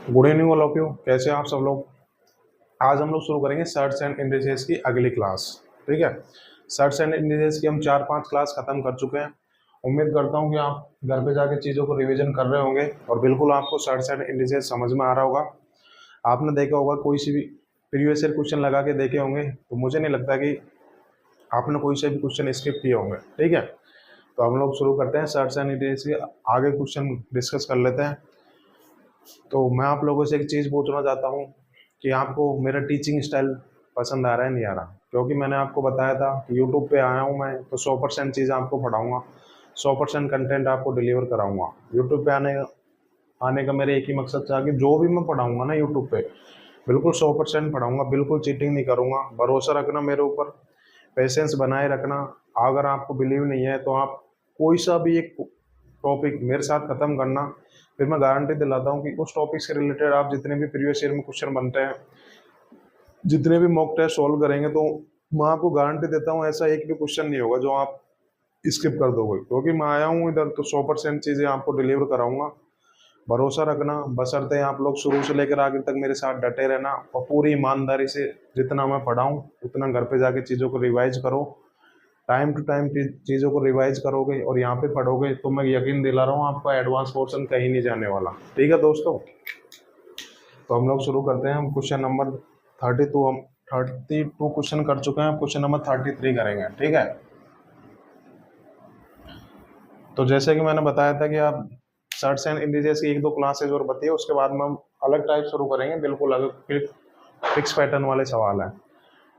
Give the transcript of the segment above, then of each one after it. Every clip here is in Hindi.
Good evening all of you. कैसे हैं आप सब लोग। आज हम लोग शुरू करेंगे सर्ट्स एंड इंडिसेस की अगली क्लास। ठीक है, सर्ट्स एंड इंडिसेस की हम 4-5 क्लास खत्म कर चुके हैं। उम्मीद करता हूं कि आप घर पे जाके चीज़ों को रिवीजन कर रहे होंगे और बिल्कुल आपको सर्ट्स एंड इंडिसेस समझ में आ रहा होगा। आपने देखा होगा कोई सी भी प्रीवियस ईयर क्वेश्चन लगा के देखे होंगे, तो मुझे नहीं लगता कि आपने कोई से भी क्वेश्चन स्किप किए होंगे। ठीक है, तो हम लोग शुरू करते हैं सर्ट्स एंड इंडिसेस के आगे क्वेश्चन डिस्कस कर लेते हैं। तो मैं आप लोगों से एक चीज़ पूछना चाहता हूँ कि आपको मेरा टीचिंग स्टाइल पसंद आ रहा है नहीं आ रहा, क्योंकि मैंने आपको बताया था कि यूट्यूब पे आया हूँ मैं तो 100% चीज़ आपको पढ़ाऊँगा, 100% कंटेंट आपको डिलीवर कराऊँगा। यूट्यूब पे आने का मेरा एक ही मकसद था कि जो भी मैं पढ़ाऊँगा ना यूट्यूब पे बिल्कुल 100% पढ़ाऊँगा, बिल्कुल चीटिंग नहीं करूँगा। भरोसा रखना मेरे ऊपर, पेशेंस बनाए रखना। अगर आपको बिलीव नहीं है तो आप कोई सा भी एक टॉपिक मेरे साथ ख़त्म करना, फिर मैं गारंटी दिलाता हूँ कि उस टॉपिक से रिलेटेड आप जितने भी प्रीवियस ईयर में क्वेश्चन बनते हैं, जितने भी मॉक टेस्ट सॉल्व करेंगे, तो मैं आपको गारंटी देता हूँ ऐसा एक भी क्वेश्चन नहीं होगा जो आप स्किप कर दोगे, क्योंकि मैं आया हूँ इधर तो 100% चीज़ें आपको डिलीवर कराऊंगा। भरोसा रखना, बशर्ते आप लोग शुरू से लेकर आगे तक मेरे साथ डटे रहना और पूरी ईमानदारी से जितना मैं पढ़ाऊँ उतना घर पे जाके चीज़ों को रिवाइज करो। टाइम टू टाइम चीज़ों को रिवाइज करोगे और यहाँ पे पढ़ोगे तो मैं यकीन दिला रहा हूँ आपका एडवांस पोर्शन कहीं नहीं जाने वाला। ठीक है दोस्तों, तो हम लोग शुरू करते हैं। हम क्वेश्चन नंबर 32 हम 32 क्वेश्चन कर चुके हैं, क्वेश्चन नंबर 33 करेंगे। ठीक है, तो जैसे कि मैंने बताया था कि आप सर्ट्स एंड इंडिसेस की 1-2 क्लासेज और बताइए, उसके बाद में हम अलग टाइप शुरू करेंगे, बिल्कुल अलग फिक्स पैटर्न वाले सवाल हैं।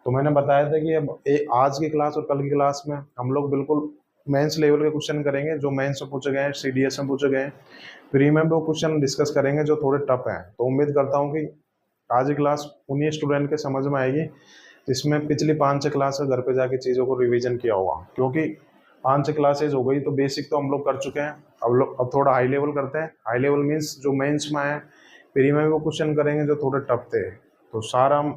तो मैंने बताया था कि अब आज की क्लास और कल की क्लास में हम लोग बिल्कुल मेंस लेवल के क्वेश्चन करेंगे जो मेंस में पूछे गए हैं, सीडीएस में पूछे गए हैं। प्री में वो क्वेश्चन डिस्कस करेंगे जो थोड़े टफ हैं। तो उम्मीद करता हूँ कि आज की क्लास उन्हीं स्टूडेंट के समझ में आएगी जिसमें पिछली 5-6 क्लास में घर पे जाके चीज़ों को रिवीजन किया होगा, क्योंकि 5-6 क्लासेज हो गई तो बेसिक तो हम लोग कर चुके हैं। अब थोड़ा हाई लेवल करते हैं। हाई लेवल मीन्स जो मेंस में है, प्री में वो क्वेश्चन करेंगे जो थोड़े टफ थे। तो सारा हम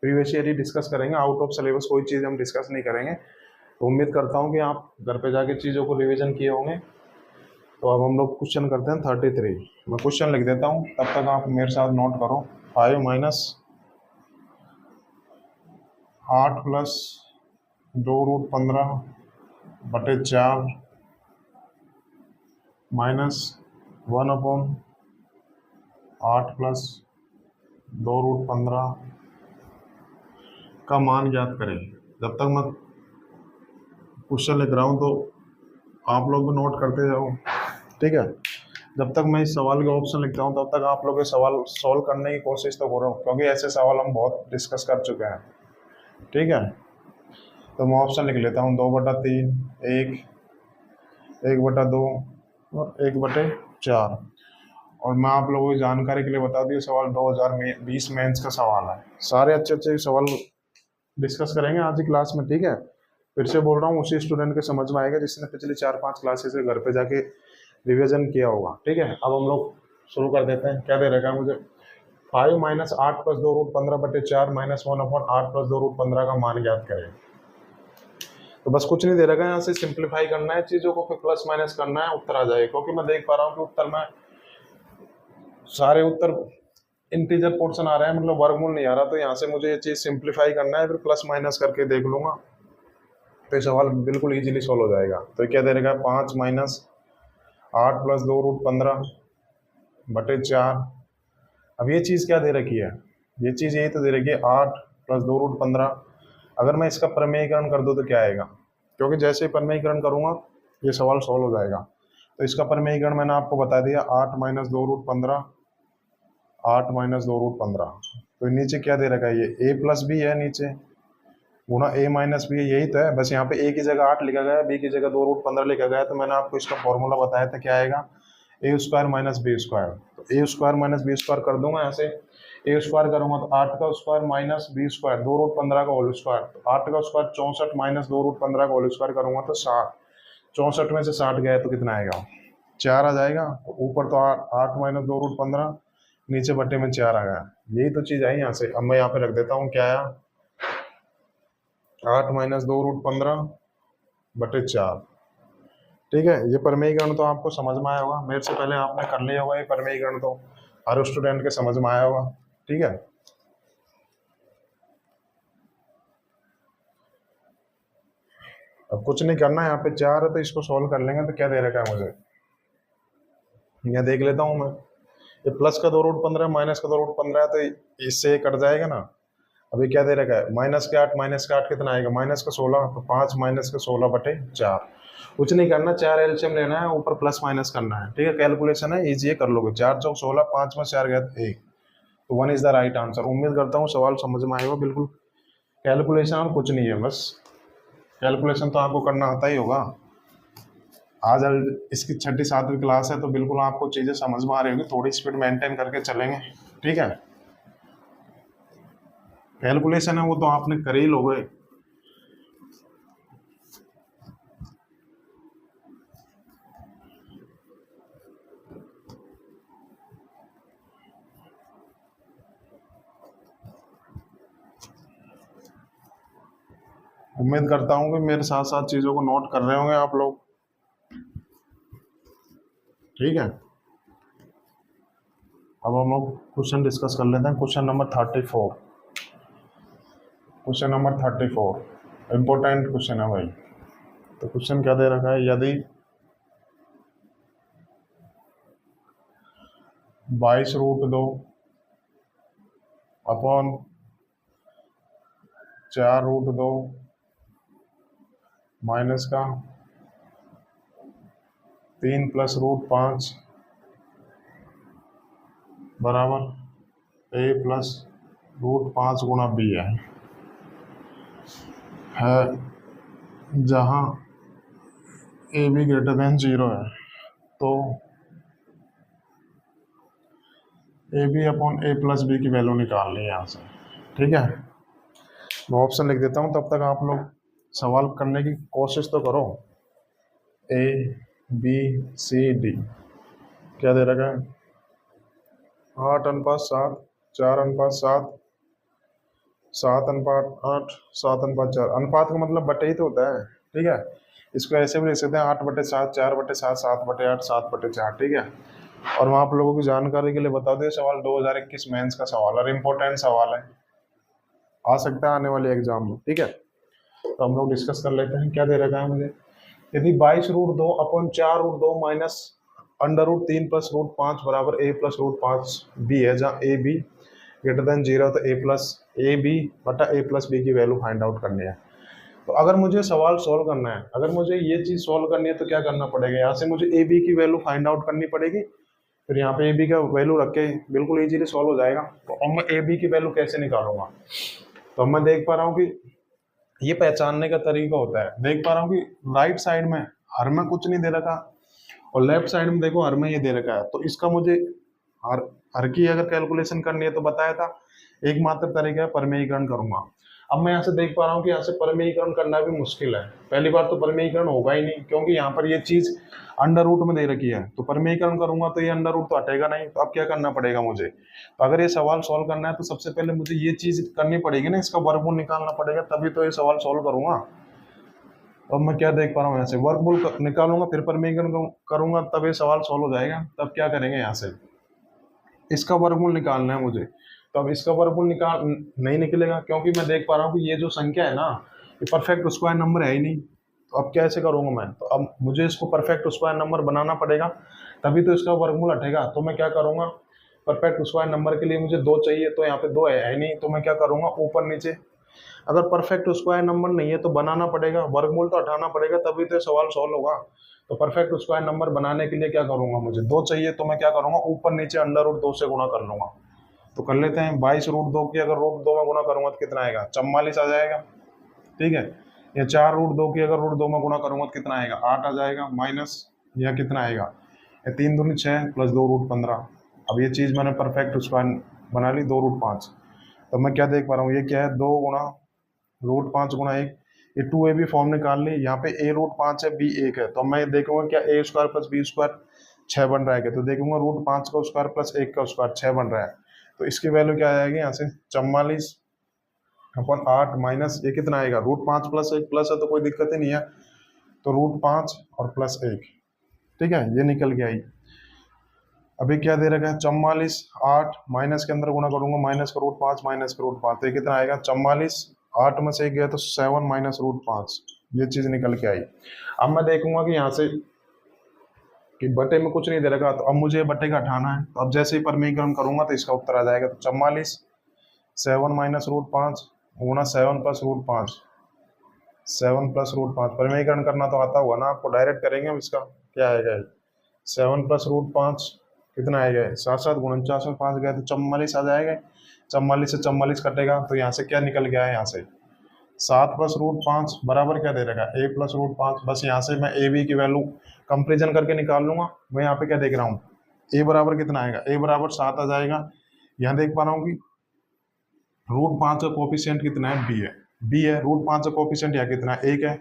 प्रीवियस ईयर ही डिस्कस करेंगे, आउट ऑफ सिलेबस कोई चीज़ हम डिस्कस नहीं करेंगे। तो उम्मीद करता हूँ कि आप घर पे जाके चीज़ों को रिवीजन किए होंगे। तो अब हम लोग क्वेश्चन करते हैं 33। मैं क्वेश्चन लिख देता हूँ, तब तक आप मेरे साथ नोट करो। 5 माइनस 8 प्लस 2√15/4 माइनस 1/8 प्लस 2√15 का मान ज्ञात करें। जब तक मैं क्वेश्चन लिख रहा हूँ तो आप लोग भी नोट करते जाओ। ठीक है, जब तक मैं इस सवाल के ऑप्शन लिखता हूँ तब तक आप लोग ये सवाल सॉल्व करने की कोशिश तो करो, क्योंकि ऐसे सवाल हम बहुत डिस्कस कर चुके हैं। ठीक है, तो मैं ऑप्शन लिख लेता हूँ 2/3, 1, 1/2 और 1/4। और मैं आप लोगों की जानकारी के लिए बता दूँ, सवाल 2020 मेंस का सवाल है। सारे अच्छे अच्छे सवाल डिस्कस करेंगे आज की क्लास में। ठीक है, फिर से बोल रहा हूँ, उसी स्टूडेंट के समझ में आएगा जिसने पिछली 4-5 क्लासेस से घर पे जाके रिवीजन किया होगा। ठीक है, अब हम लोग शुरू कर देते हैं। क्या दे रखा है मुझे, 5 माइनस 8 प्लस 2√15/4 माइनस 1/8 प्लस 2√15 का मान ज्ञात करें। तो बस कुछ नहीं दे रखा है, यहाँ से सिंप्लीफाई करना है चीज़ों को, फिर प्लस माइनस करना है, उत्तर आ जाएगा। क्योंकि मैं देख पा रहा हूँ कि उत्तर में सारे उत्तर इंटीजर पोर्शन आ रहे हैं, मतलब वर्गमूल नहीं आ रहा। तो यहाँ से मुझे ये चीज़ सिंप्लीफाई करना है, फिर प्लस माइनस करके देख लूंगा, तो सवाल बिल्कुल इजीली सॉल्व हो जाएगा। तो क्या दे रखा है, 5 माइनस 8 प्लस 2√15/4। अब ये चीज़ क्या दे रखी है, ये चीज़ यही तो दे रखी है 8 प्लस 2√15। अगर मैं इसका प्रमेयीकरण कर दूँ तो क्या आएगा, क्योंकि जैसे ही प्रमेयीकरण करूँगा ये सवाल सॉल्व हो जाएगा। तो इसका प्रमेयीकरण मैंने आपको बता दिया, 8 माइनस 2√15, 8 माइनस 2√15। तो नीचे क्या दे रखा है, ये a प्लस बी है, नीचे गुणा a माइनस बी है, यही तो है। बस यहाँ पे a की जगह 8 लिखा गया है, b की जगह 2√15 लिखा गया है। तो मैंने आपको इसका फॉर्मूला बताया था, क्या आएगा, a² माइनस b²। तो a² माइनस b² कर दूंगा यहाँ से। a² करूंगा तो 8 का स्क्वायर माइनस b², 2√15 का होल स्क्वायर। तो 8 का स्क्वायर 64 माइनस 2√15 का होल स्क्वायर करूंगा तो 60। 64 में से 60 गया तो कितना आएगा, 4 आ जाएगा। तो ऊपर तो 8 माइनस 2√15, नीचे बट्टे में 4 आ गया। यही तो चीज़ आई यहाँ से। अब मैं यहाँ पे रख देता हूँ, क्या आया, 8 माइनस 2√15/4। ठीक है, ये प्रमेयीकरण तो आपको समझ में आया होगा, मेरे से पहले आपने कर लिया होगा ये प्रमेयीकरण। तो हर स्टूडेंट के समझ में आया होगा। ठीक है, अब कुछ नहीं करना है, यहाँ पे 4 है तो इसको सॉल्व कर लेंगे। तो क्या दे रखा है मुझे, यहाँ देख लेता हूँ मैं। ये प्लस का 2√15 माइनस का 2√15 है, तो इससे ये कट जाएगा ना। अभी क्या दे रखा है, -8 कितना आएगा, -16, तो 5 -16/4। कुछ नहीं करना, 4 एलसीएम लेना है, ऊपर प्लस माइनस करना है। ठीक है, कैलकुलेशन है, इजी कर लोगे। 4 चौक 16, 5 में 4 गया 1, तो 1 इज द राइट आंसर। उम्मीद करता हूँ सवाल समझ में आएगा। बिल्कुल कैलकुलेशन और कुछ नहीं है, बस कैलकुलेशन तो आपको करना आता ही होगा। आज इसकी 6ठी 7वीं क्लास है, तो बिल्कुल आपको चीज़ें समझ में आ रही होगी। थोड़ी स्पीड मेंटेन करके चलेंगे। ठीक है, कैलकुलेशन है वो तो आपने कर ही लोगे। उम्मीद करता हूँ कि मेरे साथ साथ चीज़ों को नोट कर रहे होंगे आप लोग। ठीक है, अब हम लोग क्वेश्चन डिस्कस कर लेते हैं। Question number 34, question number 34 important question है भाई। तो क्वेश्चन क्या दे रखा है, यदि 22√2 अपॉन 4√2 माइनस का 3 + √5 बराबर a + √5 गुणा b है जहाँ a b > 0 है, तो a b upon a + b की वैल्यू निकालनी है यहाँ से। ठीक है, मैं ऑप्शन लिख देता हूँ, तब तक आप लोग सवाल करने की कोशिश तो करो। a b c d क्या दे रखा है, 8:7, 4:7, 7:8, 7:4। अनुपात का मतलब बटे ही तो होता है। ठीक है, इसको ऐसे भी लिख सकते हैं 8/7, 4/7, 7/8, 7/4। ठीक है, और मैं आप लोगों की जानकारी के लिए बता दें, सवाल 2021 मेंस का सवाल और इम्पोर्टेंट सवाल है, आ सकता है आने वाले एग्जाम में। ठीक है, तो हम लोग डिस्कस कर लेते हैं। क्या दे रखा है मुझे, यदि 22√2 अपॉन 4√2 माइनस √3 + √5 बराबर a + √5 b है, जहाँ a b > 0, तो a b बटा a + b की वैल्यू फाइंड आउट करनी है। तो अगर मुझे सवाल सॉल्व करना है, अगर मुझे ये चीज़ सॉल्व करनी है, तो क्या करना पड़ेगा, यहाँ से मुझे ए बी की वैल्यू फाइंड आउट करनी पड़ेगी। फिर यहाँ पे ए बी का वैल्यू रख के बिल्कुल इजीली सॉल्व हो जाएगा। तो अब मैं ए बी की वैल्यू कैसे निकालूंगा, तो मैं देख पा रहा हूँ कि ये पहचानने का तरीका होता है। देख पा रहा हूँ कि राइट साइड में हर में कुछ नहीं दे रखा और लेफ्ट साइड में देखो हर में ये दे रखा है। तो इसका मुझे हर की अगर कैलकुलेशन करनी है तो बताया था, एकमात्र तरीका है परमेयीकरण करूंगा। अब मैं यहाँ से देख पा रहा हूँ कि यहाँ से परमेयीकरण करना भी मुश्किल है। पहली बार तो परमेयीकरण होगा ही नहीं, क्योंकि यहाँ पर ये चीज अंडर रूट में दे रखी है। तो परमेयीकरण करूंगा तो ये अंडर रूट तो हटेगा नहीं। तो अब क्या करना पड़ेगा मुझे, तो अगर ये सवाल सॉल्व करना है तो सबसे पहले मुझे ये चीज करनी पड़ेगी ना, इसका वर्गमूल निकालना पड़ेगा, तभी तो ये सवाल सॉल्व करूंगा। अब मैं क्या देख पा रहा हूँ, यहाँ से वर्गमूल निकालूंगा, फिर परमेयीकरण करूंगा, तब ये सवाल सॉल्व हो जाएगा। तब क्या करेंगे, यहाँ से इसका वर्गमूल निकालना है मुझे। तो अब इसका वर्गमूल नहीं निकलेगा, क्योंकि मैं देख पा रहा हूँ कि ये जो संख्या है ना, ये परफेक्ट स्क्वायर नंबर है ही नहीं। तो अब कैसे करूंगा मैं, तो अब मुझे इसको परफेक्ट स्क्वायर नंबर बनाना पड़ेगा, तभी तो इसका वर्गमूल हटेगा। तो मैं क्या करूंगा, परफेक्ट स्क्वायर नंबर के लिए मुझे 2 चाहिए, तो यहाँ पे 2 है नहीं, तो मैं क्या करूंगा, ऊपर नीचे। अगर परफेक्ट स्क्वायर नंबर नहीं है तो बनाना पड़ेगा, वर्गमूल तो हटाना पड़ेगा, तभी तो सवाल सॉल्व होगा। तो परफेक्ट स्क्वायर नंबर बनाने के लिए क्या करूंगा, मुझे 2 चाहिए, तो मैं क्या करूंगा, ऊपर नीचे √2 से गुणा कर लूंगा। तो कर लेते हैं, 22√2 की अगर √2 में गुणा करूंगा तो कितना आएगा, 44 आ जाएगा। ठीक है, या 4√2 की अगर √2 में गुणा करूंगा तो कितना आएगा, 8 आ जाएगा। माइनस या कितना आएगा, 3 दूनी 6 + 2√15। अब ये चीज़ मैंने परफेक्ट स्क्वायर बना ली, 2√5। तो मैं क्या देख पा रहा हूँ, ये क्या है, 2 गुणा √5 गुणा 1, ये 2ab फॉर्म निकाल ली। यहाँ पे a√5 है, b 1 है, तो मैं देखूंगा क्या a² + b² 6 बन रहा है, तो देखूंगा √5 का स्क्वायर + 1 का स्क्वायर 6 बन रहा है। तो इसकी वैल्यू क्या आ जाएगी, यहाँ से 44/8 माइनस ये कितना आएगा, √5 + 1 प्लस है तो कोई दिक्कत ही नहीं है, तो √5 और +1। ठीक है, ये निकल गया ही। अभी क्या दे रखा है 44, 8 माइनस के अंदर गुणा करूंगा, माइनस का रूट 5 माइनस का रूट 5, तो ये कितना आएगा 44, 8 में से एक गया तो 7 माइनस रूट 5, ये चीज निकल के आई। अब मैं देखूंगा कि यहाँ से कि बटे में कुछ नहीं दे रखा, तो अब मुझे बटे का हटाना है, तो अब जैसे ही परमीकरण करूंगा तो इसका उत्तर आ जाएगा। तो 44 7 माइनस रूट 5 गुणा 7 प्लस रूट 5, 7 प्लस रूट 5, परमीकरण करना तो आता हुआ ना आपको, डायरेक्ट करेंगे। हम इसका क्या आएगा 7 प्लस रूट 5 कितना आएगा 7 7 49 में 5 गया तो 44 आ जाएगा। 44 से 44 कटेगा तो यहाँ से क्या निकल गया है, यहाँ से 7 प्लस रूट 5 बराबर क्या दे रखा है a प्लस रूट 5। बस यहाँ से मैं ए बी की वैल्यू कंपेरिजन करके निकाल लूंगा। मैं यहाँ पे क्या देख रहा हूँ, a बराबर कितना आएगा, a बराबर 7 आ जाएगा। यहाँ देख पा रहा हूँ कि रूट 5 का कोफिशिएंट कितना है, b है। रूट 5 का कोफिशिएंट यहाँ कितना है, 1 है।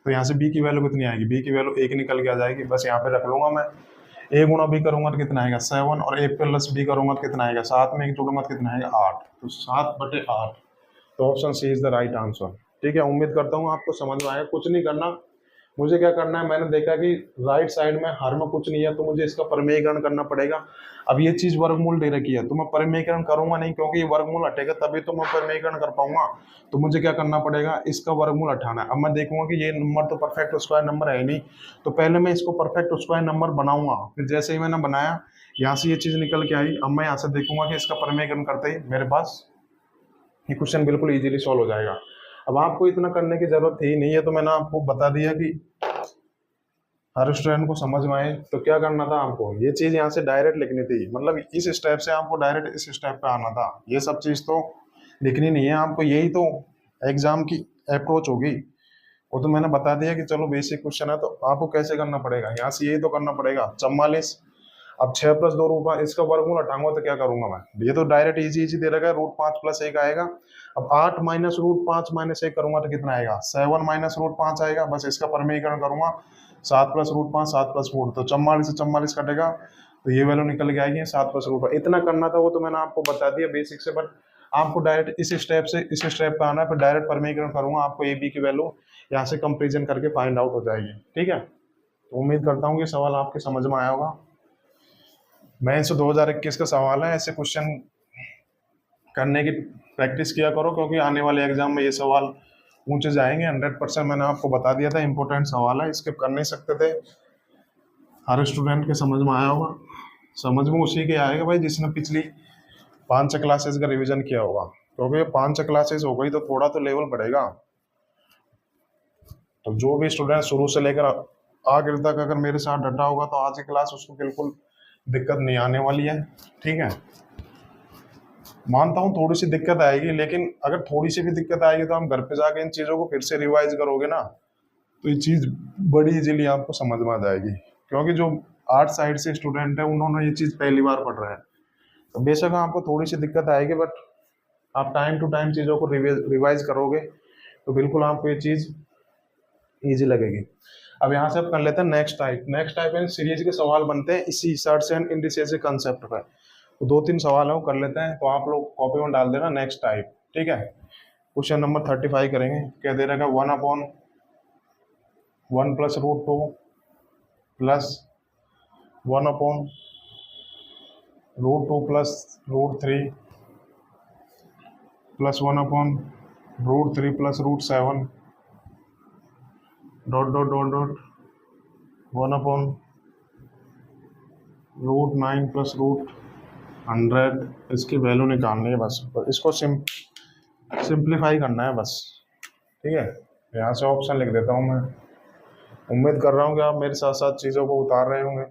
तो यहाँ से b की वैल्यू कितनी आएगी, b की वैल्यू 1 निकल के आ जाएगी। बस यहाँ पे रख लूंगा मैं। a गुणा b करूंगा तो कितना आएगा 7, और a प्लस b करूंगा तो कितना आएगा 7 में 1 जोड़ूंगा तो कितना आएगा 8, तो 7/8। तो option C is the right answer. ठीक है, उम्मीद करता हूँ आपको समझ में आएगा। कुछ नहीं करना, मुझे क्या करना है, मैंने देखा कि राइट साइड में हर में कुछ नहीं है, तो मुझे इसका परिमेयकरण करना पड़ेगा। अब ये चीज वर्गमूल दे रखी है तो मैं परिमेयकरण करूंगा नहीं, क्योंकि ये वर्गमूल हटेगा तभी तो मैं परिमेयकरण कर पाऊंगा। तो मुझे क्या करना पड़ेगा, इसका वर्गमूल हटाना है। अब मैं देखूंगा कि ये नंबर तो परफेक्ट स्क्वायर नंबर है नहीं, तो पहले मैं इसको परफेक्ट स्क्वायर नंबर बनाऊंगा। फिर जैसे ही मैंने बनाया, यहाँ से ये चीज निकल के आई। अब मैं यहाँ से देखूंगा कि इसका परिमेयकरण करते ही मेरे पास ये क्वेश्चन बिल्कुल इजीली सॉल्व हो जाएगा। अब आपको इतना करने की जरूरत ही नहीं है, तो मैंने आपको बता दिया कि हर स्टूडेंट को समझ में आए। तो क्या करना था आपको, ये चीज यहाँ से डायरेक्ट लिखनी थी, मतलब इस स्टेप से आपको डायरेक्ट इस स्टेप पे आना था। ये सब चीज तो लिखनी नहीं है आपको, यही तो एग्जाम की अप्रोच होगी। वो तो मैंने बता दिया कि चलो बेसिक क्वेश्चन है, तो आपको कैसे करना पड़ेगा, यहाँ से यही तो करना पड़ेगा 44। अब 6 प्लस 2 रूट 5, इसका वर्गमूल हटाऊंगा तो क्या करूंगा मैं, ये तो डायरेक्ट इजी दे रखा है, रूट 5 प्लस 1 आएगा। अब 8 माइनस रूट 5 माइनस 1 करूंगा तो कितना आएगा 7 माइनस रूट 5 आएगा। बस इसका परिमेयकरण करूंगा, 7 प्लस रूट 5 7 प्लस रूट, तो 44 से 44 कटेगा तो ये वैल्यू निकल के आएगी 7 प्लस रूट 5। इतना करना था, वो तो मैंने आपको बता दिया बेसिक से, बट आपको डायरेक्ट इस स्टेप से इस स्टेप पे आना है। फिर डायरेक्ट परिमेयकरण करूंगा, आपको ए बी की वैल्यू यहाँ से कंपेरिजन करके फाइंड आउट हो जाएगी। ठीक है, तो उम्मीद करता हूँ कि सवाल आपके समझ में आया होगा। मैं इसे 2021 का सवाल है, ऐसे क्वेश्चन करने की प्रैक्टिस किया करो, क्योंकि आने वाले एग्जाम में ये सवाल ऊंचे जाएंगे 100%। मैंने आपको बता दिया था, इंपॉर्टेंट सवाल है, स्किप कर नहीं सकते थे। हर स्टूडेंट के समझ में आया होगा, समझ में उसी के आएगा भाई जिसने पिछली 5 क्लासेस का रिवीजन किया होगा, क्योंकि 5 क्लासेस हो गई तो थोड़ा तो लेवल बढ़ेगा। तो जो भी स्टूडेंट शुरू से लेकर आखिर तक अगर मेरे साथ डटा होगा तो आज की क्लास उसको बिल्कुल दिक्कत नहीं आने वाली है। ठीक है, मानता हूँ थोड़ी सी दिक्कत आएगी, लेकिन अगर थोड़ी सी भी दिक्कत आएगी तो हम घर पे जाके इन चीज़ों को फिर से रिवाइज करोगे ना, तो ये चीज़ बड़ी इजीली आपको समझ में आ जाएगी। क्योंकि जो आर्ट साइड से स्टूडेंट है उन्होंने ये चीज़ पहली बार पढ़ रहे हैं, तो बेशक आपको थोड़ी सी दिक्कत आएगी, बट आप टाइम टू टाइम चीज़ों को रिवाइज करोगे तो बिल्कुल आपको ये चीज़ ईजी लगेगी। अब यहाँ से आप कर लेते हैं नेक्स्ट टाइप। नेक्स्ट टाइप में सीरीज के सवाल बनते हैं इसी सर्च एंड इंडिसेस के कंसेप्ट पर। तो 2-3 सवाल है वो कर लेते हैं, तो आप लोग कॉपी में डाल देना नेक्स्ट टाइप। ठीक है, क्वेश्चन नंबर 35 करेंगे। क्या दे रखा है 1/1 plus root 2 plus 1/√2 plus √3 plus 1/√3 plus √7 dot dot dot dot 1/√9 plus √100। इसकी वैल्यू निकालनी है बस, इसको सिंप्लीफाई करना है बस। ठीक है, यहाँ से ऑप्शन लिख देता हूँ मैं। उम्मीद कर रहा हूँ कि आप मेरे साथ साथ चीज़ों को उतार रहे होंगे।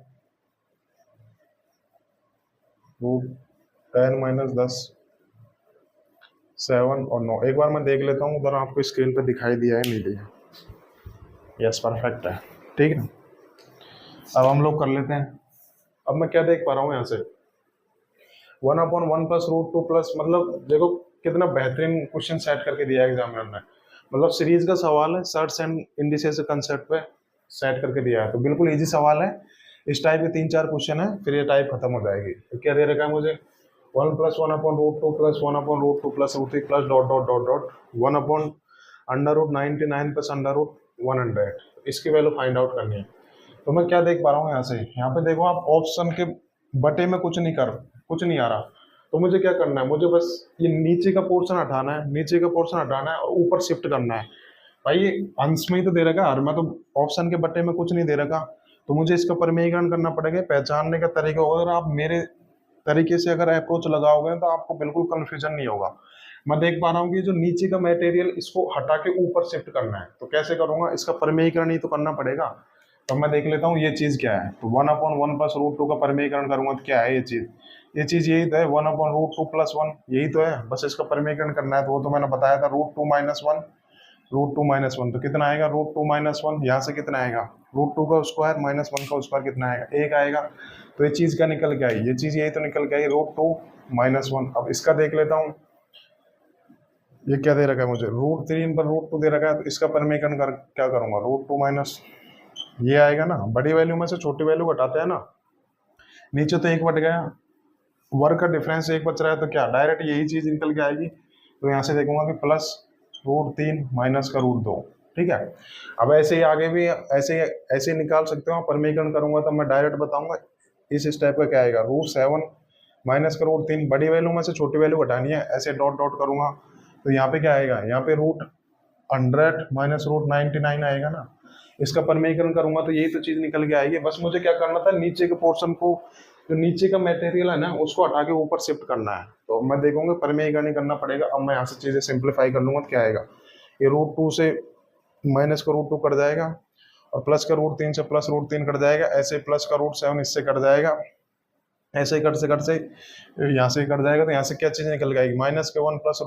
√10 - 10 7 और 9। एक बार मैं देख लेता हूँ उधर आपको स्क्रीन पे दिखाई दिया है नहीं दिया। यस, परफेक्ट है। ठीक है, अब हम लोग कर लेते हैं। अब मैं क्या देख पा रहा हूँ यहाँ से 1/1 प्लस √2 प्लस, मतलब देखो कितना बेहतरीन क्वेश्चन सेट करके दिया है एग्जामिनर ने। मतलब सीरीज का सवाल है, सर्च एंड इंडिसेस कंसेप्ट पे सेट करके दिया है, तो बिल्कुल इजी सवाल है। इस टाइप के 3-4 क्वेश्चन है, फिर ये टाइप खत्म हो जाएगी। तो क्या दे रखा है मुझे 1 + 1/√2 plus 1/√2 plus √3 plus dot dot dot dot 1/√99 plus √100। इसकी वैल्यू फाइंड आउट करनी है। तो मैं क्या देख पा रहा हूँ यहाँ से, यहाँ पे देखो आप ऑप्शन के बटे में कुछ नहीं आ रहा, तो मुझे क्या करना है, मुझे बस ये नीचे का पोर्शन हटाना है, नीचे का पोर्शन हटाना है और ऊपर शिफ्ट करना है। भाई ये अंश में ही तो दे रखा है, मैं तो ऑप्शन के बटे में कुछ नहीं दे रखा, तो मुझे इसका परमीकरण करना पड़ेगा। पहचानने का तरीका होगा, अगर आप मेरे तरीके से अगर अप्रोच लगाओगे तो आपको बिल्कुल कंफ्यूजन नहीं होगा। मैं देख पा रहा हूँ कि जो नीचे का मटेरियल इसको हटा के ऊपर शिफ्ट करना है, तो कैसे करूंगा, इसका परमीकरण ही तो करना पड़ेगा। तो मैं देख लेता हूँ ये चीज क्या है, तो 1/1 प्लस रूट 2 का परमीकरण करूंगा तो क्या है ये चीज यही तो है, 1/√2 + 1 यही तो है, बस इसका परमीकरण करना है। तो वो तो मैंने बताया था, √2 - 1 तो कितना आएगा, √2 - 1 यहाँ से कितना आएगा, √2 का स्क्वायर -1 का स्क्वायर कितना आएगा, 1 आएगा। तो ये चीज क्या निकल के आई, ये चीज यही तो निकल के आई, √2 - 1। अब इसका देख लेता हूँ, ये क्या दे रखा है मुझे, √3 पर √2 दे रखा है, तो इसका परमीकरण कर क्या करूंगा, √2 माइनस ये आएगा ना, बड़ी वैल्यू में से छोटी वैल्यू घटाते हैं ना, नीचे तो 1 बट गया, वर्ग का डिफरेंस 1 बच रहा है, तो क्या डायरेक्ट यही चीज निकल के आएगी। तो यहाँ से देखूंगा कि प्लस √3 माइनस का √2, ठीक है। अब ऐसे ही आगे भी ऐसे ही निकाल सकते हो, परमीकरण करूंगा तो मैं डायरेक्ट बताऊंगा इस स्टेप का क्या आएगा, √7 माइनस का √3, बड़ी वैल्यू में से छोटी वैल्यू घटानी है, ऐसे डॉट डॉट करूंगा तो यहाँ पे क्या आएगा, यहाँ पे √100 माइनस √99 आएगा ना। इसका परमीकरण करूंगा तो यही तो चीज निकल के आएगी। बस मुझे क्या करना था, नीचे के पोर्शन को, जो नीचे का मटेरियल है ना, उसको हटा के ऊपर शिफ्ट करना है। तो मैं देखूंगा परमीकरण करना पड़ेगा। अब मैं यहाँ से चीजें सिंप्लीफाई कर लूंगा तो क्या आएगा, ये √2 से माइनस का √2 कट जाएगा, और प्लस का √3 से प्लस √3 कट जाएगा, ऐसे प्लस का √7 इससे कट जाएगा, ऐसे ही कट से यहाँ से कट जाएगा। तो यहाँ से क्या चीज निकल के आएगी, -1 प्लस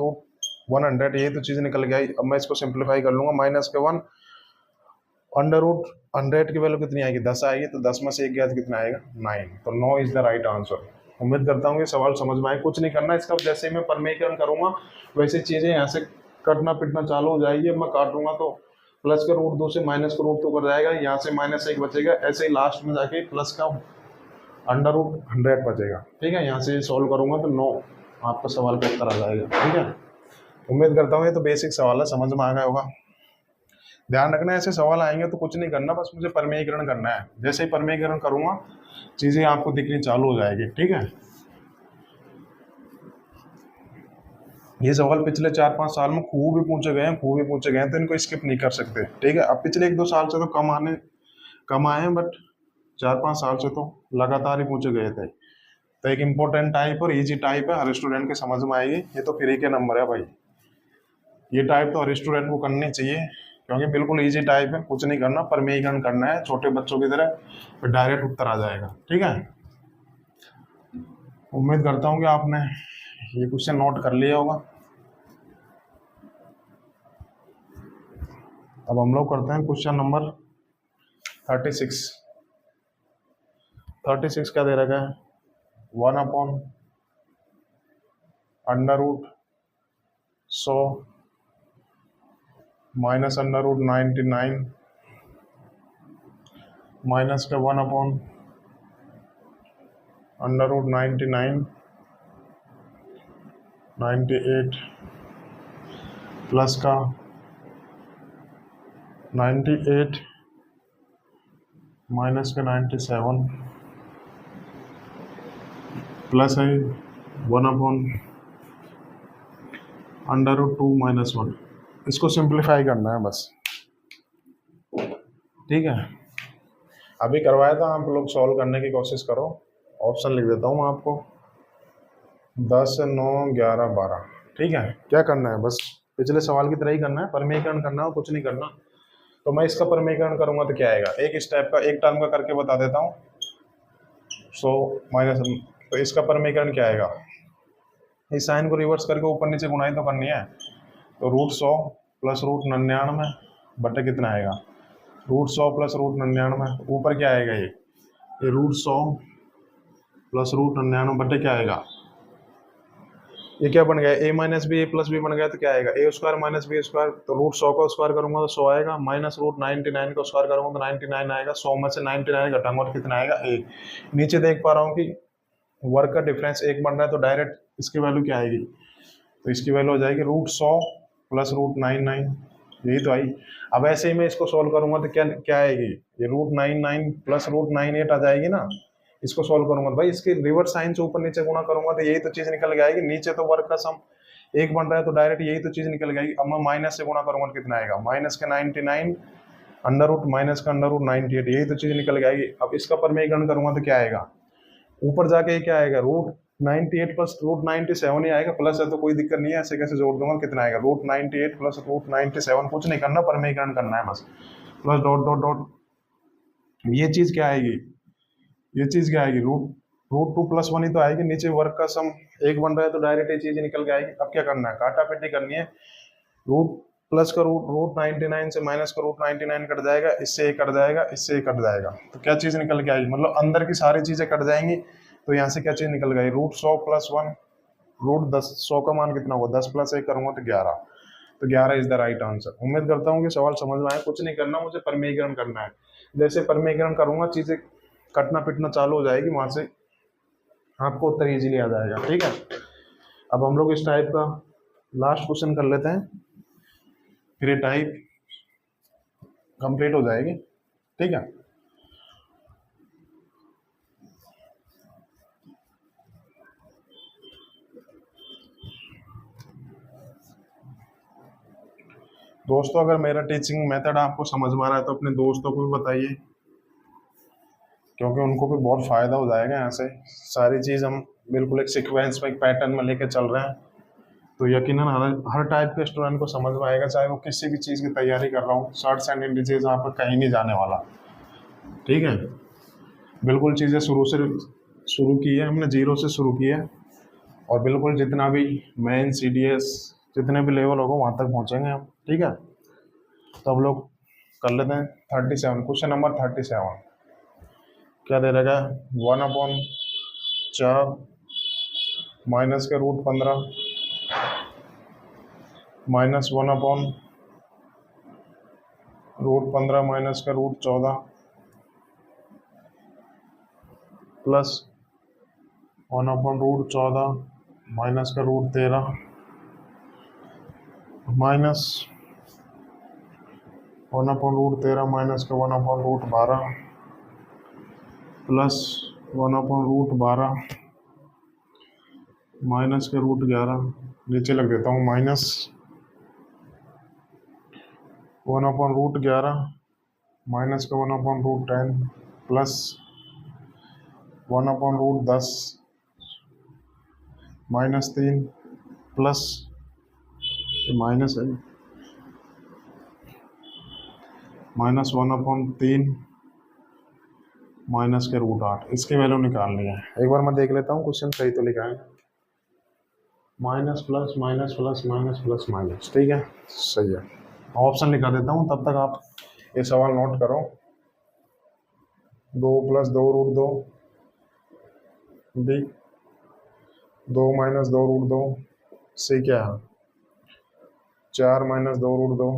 √100, ये तो चीज निकल के आई। अब मैं इसको सिंप्लीफाई कर लूंगा, -1 √100 की वैल्यू कितनी आएगी, 10 आएगी, तो 10 में से 1 गया तो कितना आएगा, 9। तो 9 इज द राइट आंसर। उम्मीद करता हूँ ये सवाल समझ में आए। कुछ नहीं करना इसका, जैसे ही मैं परमीकरण करूंगा वैसे चीजें यहाँ से कटना पिटना चालू हो जाएगी। अब मैं काटूंगा तो प्लस का √2 से माइनस का √2 कर जाएगा, यहाँ से -1 बचेगा, ऐसे ही लास्ट में जाके प्लस का √100 बचेगा, ठीक है। यहाँ से सॉल्व करूंगा तो 9 आपका सवाल का उत्तर आ जाएगा, ठीक है। उम्मीद करता हूँ ये तो बेसिक सवाल है, समझ में आ गया होगा। ध्यान रखना, ऐसे सवाल आएंगे तो कुछ नहीं करना, बस मुझे परमीकरण करना है। जैसे ही परमीकरण करूंगा चीजें आपको दिखनी चालू हो जाएगी, ठीक है। ये सवाल पिछले 4-5 साल में खूब भी पूछे गए हैं, तो इनको स्किप नहीं कर सकते, ठीक है। अब पिछले 1-2 साल से तो कम आए हैं, बट 4-5 साल से तो लगातार ही पूछे गए थे। तो एक इम्पोर्टेंट टाइप और इजी टाइप है, हर स्टूडेंट के समझ में आएगी। ये तो फ्री के नंबर है भाई, ये टाइप तो हर स्टूडेंट को करनी चाहिए, क्योंकि बिल्कुल इजी टाइप है, कुछ नहीं करना, परमीकरण करना है छोटे बच्चों की तरह, फिर डायरेक्ट उत्तर आ जाएगा, ठीक है। उम्मीद करता हूँ कि आपने ये क्वेश्चन नोट कर लिया होगा। अब हम लोग करते हैं क्वेश्चन नंबर 36। 36 क्या दे रखा है, 1/√100 माइनस √99 माइनस का 1/√99 98 प्लस का 98 माइनस का 97 प्लस है 1/√2 - 1। इसको सिंप्लीफाई करना है बस, ठीक है। अभी करवाया था, आप लोग सॉल्व करने की कोशिश करो। ऑप्शन लिख देता हूँ आपको, 10, 9, 11, 12, ठीक है। क्या करना है, बस पिछले सवाल की तरह ही करना है, परमीकरण करना है, कुछ नहीं करना। तो मैं इसका परमीकरण करूंगा तो क्या आएगा, एक स्टेप का, एक टर्म का करके बता देता हूँ। 100 माइनस, तो इसका परमीकरण क्या आएगा, इस साइन को रिवर्स करके ऊपर नीचे गुणाई तो करनी है। तो √100 प्लस √99 बटे कितना आएगा, √100 प्लस √99, ऊपर क्या आएगा, ये √100 प्लस √99 बटे क्या आएगा, ये क्या बन गया, a minus B, a plus B बन गया, तो क्या आएगा, a square minus B square. तो √100 का स्क्वायर करूंगा तो 100 आएगा, माइनस √99 का स्क्वायर करूंगा तो 99 आएगा, 100 में से 99 घटाऊंगा तो कितना आएगा, 1। नीचे देख पा रहा हूँ कि वर्क का डिफरेंस 1 बन रहा है, तो डायरेक्ट इसकी वैल्यू क्या आएगी, तो इसकी वैल्यू हो जाएगी √100 प्लस √99, यही तो आई। अब ऐसे ही मैं इसको सोल्व करूंगा तो क्या आएगी, ये √99 प्लस √98 आ जाएगी ना, इसको सॉल्व करूंगा तो भाई इसके रिवर्स साइन से ऊपर नीचे गुणा करूंगा तो यही तो चीज निकल के आएगी। नीचे तो वर्ग का सम 1 बन रहा है तो डायरेक्ट यही तो चीज निकल जाएगी। अब मैं माइनस से गुणा करूंगा तो कितना आएगा, माइनस के 99 अंडर रूट माइनस का अंडर रूट 98, यही तो चीज निकल के आएगी। अब इसका परमेयीकरण करूंगा तो क्या आएगा, ऊपर जाके क्या आएगा, रूट 98 प्लस रूट 97 ही आएगा। प्लस है तो कोई दिक्कत नहीं है, ऐसे कैसे जोड़ दूंगा, कितना आएगा, रूट 98 प्लस रूट 97, कुछ नहीं करना, परमेयीकरण करना है बस, प्लस डॉट डॉट डॉट। ये चीज क्या आएगी, ये चीज क्या आएगी, रूट 2 प्लस 1 ही तो आएगी। नीचे वर्ग का सम 1 बन रहा है तो डायरेक्ट ये चीज निकल के आएगी। अब क्या करना है, काटा पेटी करनी है। रूट प्लस का रूट 99 से माइनस का रूट 99 कट जाएगा, इससे ये कट जाएगा, इससे ये कट जाएगा, तो क्या चीज निकल के आएगी, मतलब अंदर की सारी चीजें कट जाएंगी। तो यहाँ से क्या चीज निकल गई, रूट 100 प्लस 1, रूट 10, 100 का मान कितना होगा, 10 प्लस 1 करूंगा तो 11, तो 11 इज द राइट आंसर। उम्मीद करता हूँ कि सवाल समझ में आया। कुछ नहीं करना, मुझे परमेयीकरण करना है। जैसे परमेयीकरण करूंगा चीजें कटना पिटना चालू हो जाएगी, वहां से आपको उत्तर इजीली आ जाएगा। ठीक है, अब हम लोग इस टाइप का लास्ट क्वेश्चन कर लेते हैं, फिर ये टाइप कंप्लीट हो जाएगी। ठीक है, दोस्तों अगर मेरा टीचिंग मेथड आपको समझ में आ रहा है तो अपने दोस्तों को भी बताइए, क्योंकि उनको भी बहुत फायदा हो जाएगा। यहाँ से सारी चीज़ हम बिल्कुल एक सीक्वेंस में, एक पैटर्न में लेके चल रहे हैं, तो यकीनन हर टाइप के स्टूडेंट को समझ में आएगा, चाहे वो किसी भी चीज़ की तैयारी कर रहा हूँ। शॉर्ट्स एंड इंडिसेस यहाँ पर कहीं नहीं जाने वाला। ठीक है, बिल्कुल चीज़ें शुरू की है हमने, जीरो से शुरू की है, और बिल्कुल जितना भी मेन CDS जितने भी लेवल होगा वहाँ तक पहुँचेंगे हम। ठीक है, तो अब लोग कर लेते हैं 37, क्वेश्चन नंबर 37। क्या दे रहेगा, 1/4 माइनस के रूट 15 माइनस 1/√15 माइनस का रूट 14 प्लस 1/√14 माइनस का रूट 13 माइनस 1/√13 माइनस का 1/√12 प्लस 1/√12 माइनस के रूट 11, नीचे लग देता हूँ, माइनस 1/√11 माइनस का 1/√10 प्लस 1/√10 माइनस 3 प्लस माइनस है माइनस 1/3 माइनस के रूट 8, इसकी वैल्यू निकालनी है। एक बार मैं देख लेता हूँ क्वेश्चन सही तो लिखा है, minus plus minus plus minus plus minus. ठीक है, सही है, ऑप्शन लिखा देता हूँ, तब तक आप ये सवाल नोट करो। 2 + 2√2 बी, 2 - 2√2 सी क्या है, 4 - 2√2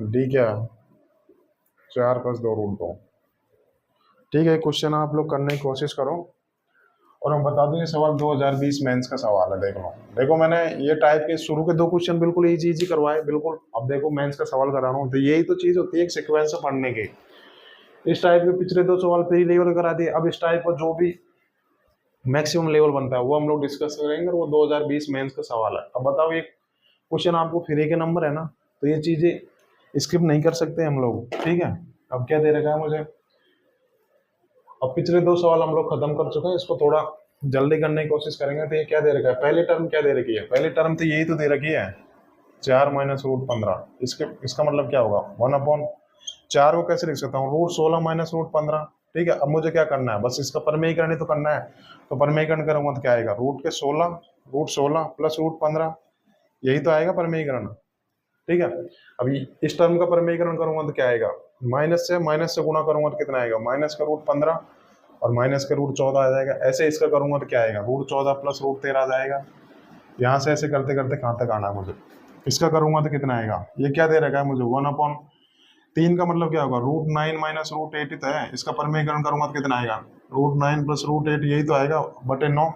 डी क्या है, 4 + 2√2। ठीक है, क्वेश्चन आप लोग करने की कोशिश करो, और मैं बता दूं ये सवाल 2020 मेंस का सवाल है। देखो मैंने ये टाइप के शुरू के 2 क्वेश्चन बिल्कुल इजी करवाए बिल्कुल। अब देखो मेंस का सवाल करा रहा हूँ, तो यही तो चीज होती है एक सीक्वेंस से पढ़ने की। इस टाइप के पिछले 2 सवाल प्री लेवल करा दिए, अब इस टाइप का जो भी मैक्सिमम लेवल बनता है वो हम लोग डिस्कस करेंगे, और वो 2020 मेंस का सवाल है। अब बताओ, ये क्वेश्चन आपको फ्री के नंबर है ना, तो ये चीजें स्किप नहीं कर सकते हम लोग। ठीक है, अब क्या दे रखा है मुझे, अब पिछले 2 सवाल हम लोग खत्म कर चुके हैं, इसको थोड़ा जल्दी करने की कोशिश करेंगे। तो ये क्या दे रखा है, पहली टर्म क्या दे रखी है, पहली टर्म तो यही तो दे रखी है, 4 - √15। इसका मतलब क्या होगा, 1/4 को कैसे लिख सकता हूँ, √16 - √15। ठीक है, अब मुझे क्या करना है, बस इसका परमेयीकरण ही तो करना है। तो परमेयीकरण करूंगा तो क्या आएगा, √16 प्लस √15, यही तो आएगा परमेयीकरण। ठीक है, अभी इस टर्म का परमेयीकरण करूंगा तो क्या आएगा, माइनस से गुणा करूंगा तो कितना आएगा, माइनस का √15 और माइनस का √14 आ जाएगा। ऐसे इसका करूंगा तो क्या आएगा, √14 प्लस √13 आ जाएगा। यहाँ से ऐसे करते करते कहाँ तक आना है मुझे, इसका करूंगा तो कितना आएगा, ये क्या दे रखा है मुझे, 1/3 का मतलब क्या होगा, √9 - √8 तो है। इसका परमेयीकरण करूंगा तो कितना आएगा, √9 + √8, यही तो आएगा, बटे 9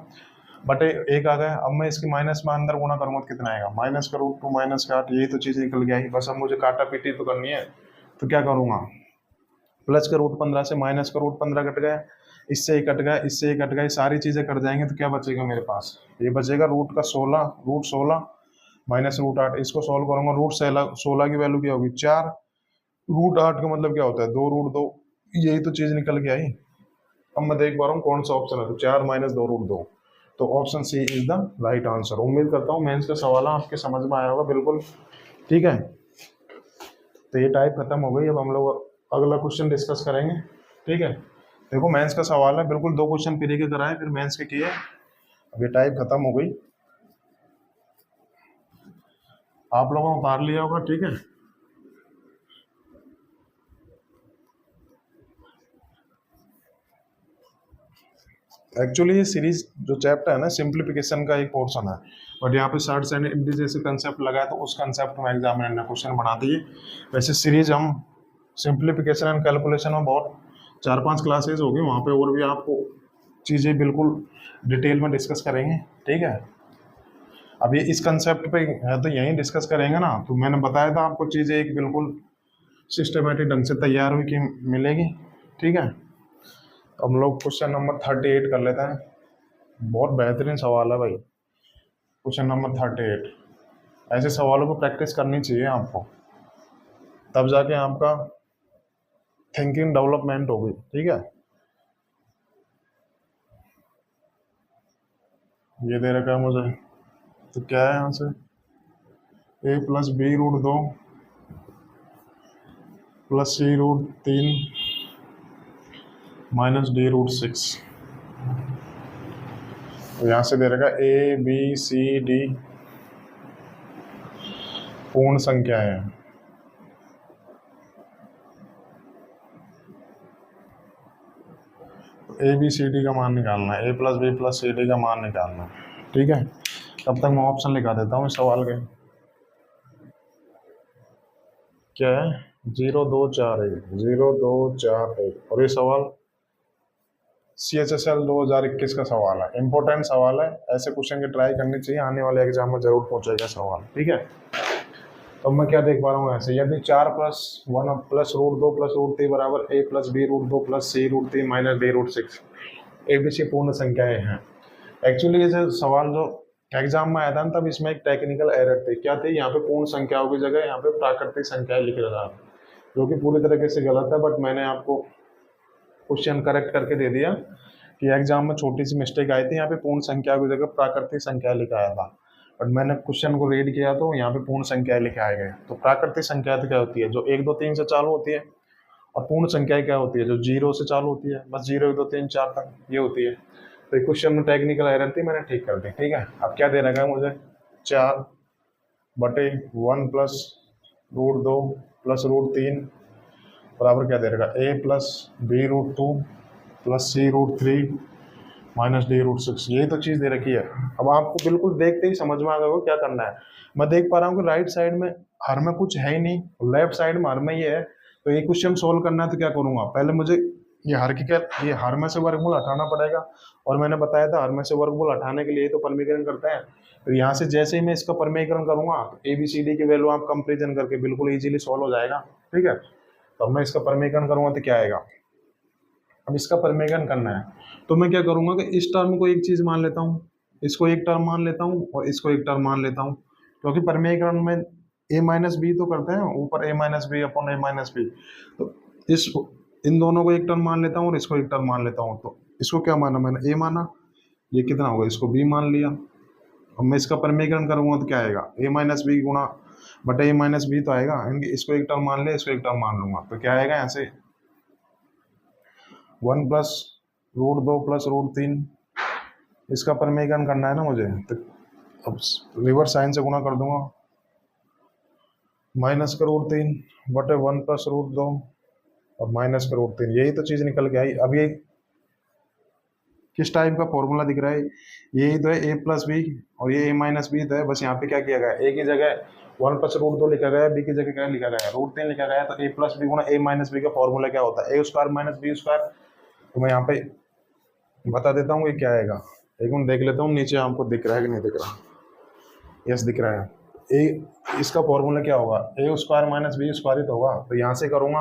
बटे 1 आ गया। अब मैं इसकी माइनस में अंदर गुणा करूंगा तो कितना आएगा, माइनस का √2 माइनस का 8, यही तो चीज निकल गया ही। बस अब मुझे काटा पीटी तो करनी है, तो क्या करूंगा, प्लस का √15 से माइनस का √15 कट गया, इससे ही कट गया, इससे ही कट गया, ये सारी चीज़ें कट जाएंगे तो क्या बचेगा मेरे पास, ये बचेगा रूट का 16, रूट 16 माइनस रूट 8। इसको सॉल्व करूंगा, रूट 16 की वैल्यू क्या होगी 4, रूट 8 का मतलब क्या होता है 2 रूट 2, यही तो चीज़ निकल के आई। अब मैं देख पा रहा हूँ कौन सा ऑप्शन है, तो 4 माइनस 2 रूट 2, तो option C is the right answer. उम्मीद करता हूँ मेंस का सवाल आपके समझ में आया होगा बिल्कुल, ठीक है। तो ये टाइप खत्म हो गई, अब हम लोग अगला क्वेश्चन डिस्कस करेंगे, ठीक है। देखो मेंस का सवाल है, बिल्कुल 2 क्वेश्चन प्री के कराए फिर मेंस के किए, अब ये टाइप खत्म हो गई, आप लोगों ने उतार लिया होगा, ठीक है। एक्चुअली ये सीरीज जो चैप्टर है ना सिंप्लीफिकेशन का एक पोर्शन है, बट यहाँ पे सर्ट्स एंड इंडिसेस कंसेप्ट लगा है तो उस कंसेप्ट में एग्जामिनर ने क्वेश्चन बना दिए। वैसे सीरीज हम सिंप्लीफिकेशन एंड कैलकुलेशन में बहुत 4-5 क्लासेज होगी, वहाँ पे और भी आपको चीज़ें बिल्कुल डिटेल में डिस्कस करेंगे, ठीक है। अब ये इस कंसेप्ट पे है तो यहीं डिस्कस करेंगे ना, तो मैंने बताया था आपको चीज़ें एक बिल्कुल सिस्टमेटिक ढंग से तैयार हुई कि मिलेगी, ठीक है। हम लोग क्वेश्चन नंबर 38 कर लेते हैं, बहुत बेहतरीन सवाल है भाई क्वेश्चन नंबर 38। ऐसे सवालों को प्रैक्टिस करनी चाहिए आपको, तब जाके आपका थिंकिंग डेवलपमेंट होगी, ठीक है। ये दे रखा है मुझे, तो क्या है यहाँ से a plus B root 2 plus C root 3 minus D root 6। तो यहाँ से दे रखा है ए बी सी डी पूर्ण संख्या है, ए बी सी डी का मान निकालना है, A plus B plus C D का मान निकालना है, ठीक है। तब तक मैं ऑप्शन लिखा देता हूँ इस सवाल के, क्या है 0 2 4 1 0 2 4 1, और ये सवाल CHSL 2021 का सवाल है, इंपॉर्टेंट सवाल है, ऐसे क्वेश्चन की ट्राई करनी चाहिए, आने वाले एग्जाम में जरूर पहुंचेगा सवाल, ठीक है। तो मैं क्या देख पा रहा हूँ ऐसे, यदि 4 plus 1 plus root 2 plus root 3 बराबर a plus B root 2 plus C root 3 minus D root 6 ABC पूर्ण संख्याएं हैं। एक्चुअली ये सवाल जो एग्जाम में आया था तब इसमें एक टेक्निकल एरर थी, क्या थी, यहाँ पे पूर्ण संख्याओं की जगह यहाँ पे प्राकृतिक संख्याएं लिख रहा था, जो कि पूरी तरीके से गलत है, बट मैंने आपको क्वेश्चन करेक्ट करके दे दिया कि एग्जाम में छोटी सी मिस्टेक आई थी, यहाँ पे पूर्ण संख्या की जगह प्राकृतिक संख्या लिखाया था, बट मैंने क्वेश्चन को रीड किया तो यहाँ पे पूर्ण संख्या लिखाए गए। तो प्राकृतिक संख्या तो क्या होती है, जो 1 2 3 से चालू होती है, और पूर्ण संख्या क्या होती है, जो 0 से चालू होती है, बस 0 1 2 3 4 तक ये होती है। तो क्वेश्चन में टेक्निकल एरर थी, मैंने ठीक कर दी, ठीक है। अब क्या दे रखा है मुझे 4 बटे 1 प्लस रूट 2 प्लस रूट 3 बराबर क्या दे रखा है a plus B root 2 plus C root 3 minus D root 6, यही तो चीज़ दे रखी है। अब आपको बिल्कुल देखते ही समझ में आ गया क्या करना है। मैं देख पा रहा हूँ कि राइट साइड में हर में कुछ है ही नहीं, लेफ्ट साइड में हर में ये है, तो ये क्वेश्चन सोल्व करना है तो क्या करूँगा, पहले मुझे ये हर में से वर्गमूल हटाना पड़ेगा, और मैंने बताया था हर में से वर्गमूल हटाने के लिए तो परमीकरण करते हैं। तो यहाँ से जैसे ही मैं इसका परमीकरण करूँगा तो ABCD की वैल्यू आप कंपेरिजन करके बिल्कुल ईजिली सॉल्व हो जाएगा, ठीक है। तो अब मैं इसका परमीकरण करूँगा तो क्या आएगा, अब इसका परमीकरण करना है तो मैं क्या करूँगा कि इस टर्म को एक चीज़ मान लेता हूँ, इसको एक टर्म मान लेता हूँ और इसको एक टर्म मान लेता हूँ, क्योंकि परमीकरण में a माइनस बी तो करते हैं ऊपर a minus B upon a minus B, तो इन दोनों को एक टर्म मान लेता हूँ और इसको एक टर्म मान लेता हूँ। तो इसको क्या माना मैंने a माना, ये कितना होगा, इसको b मान लिया। अब मैं इसका परमीकरण करूँगा तो क्या आएगा a माइनस बी गुणा बटे a माइनस बी तो आएगा, इसको एक टर्म मान लिया, इसको एक टर्म मान लूंगा, तो क्या आएगा यहाँ से 1 प्लस रूट 2 प्लस रूट 3, इसका परमीकरण करना है ना मुझे, तो अब रिवर्स साइन से गुणा कर दूंगा, माइनस का रूट 3 बटे 1 प्लस रूट 2 और माइनस का रूट 3, यही तो चीज़ निकल के आई। अब ये किस टाइप का फॉर्मूला दिख रहा है, यही तो है a प्लस बी और ये a माइनस बी तो है, बस यहाँ पे क्या किया गया है, a की जगह 1 प्लस रूट 2 लिखा गया है, b की जगह क्या लिखा गया है रूट 3 लिखा गया है, तो a प्लस बी गुणा a माइनस बी का फॉर्मूला क्या होता है a square minus B square. तो मैं यहाँ पे बता देता हूँ ये क्या आएगा, एक मिनट देख लेता हूँ नीचे आपको दिख रहा है कि नहीं दिख रहा, यस दिख रहा है। इसका फॉर्मूला क्या होगा, a square minus B square ही तो होगा, तो यहाँ से करूँगा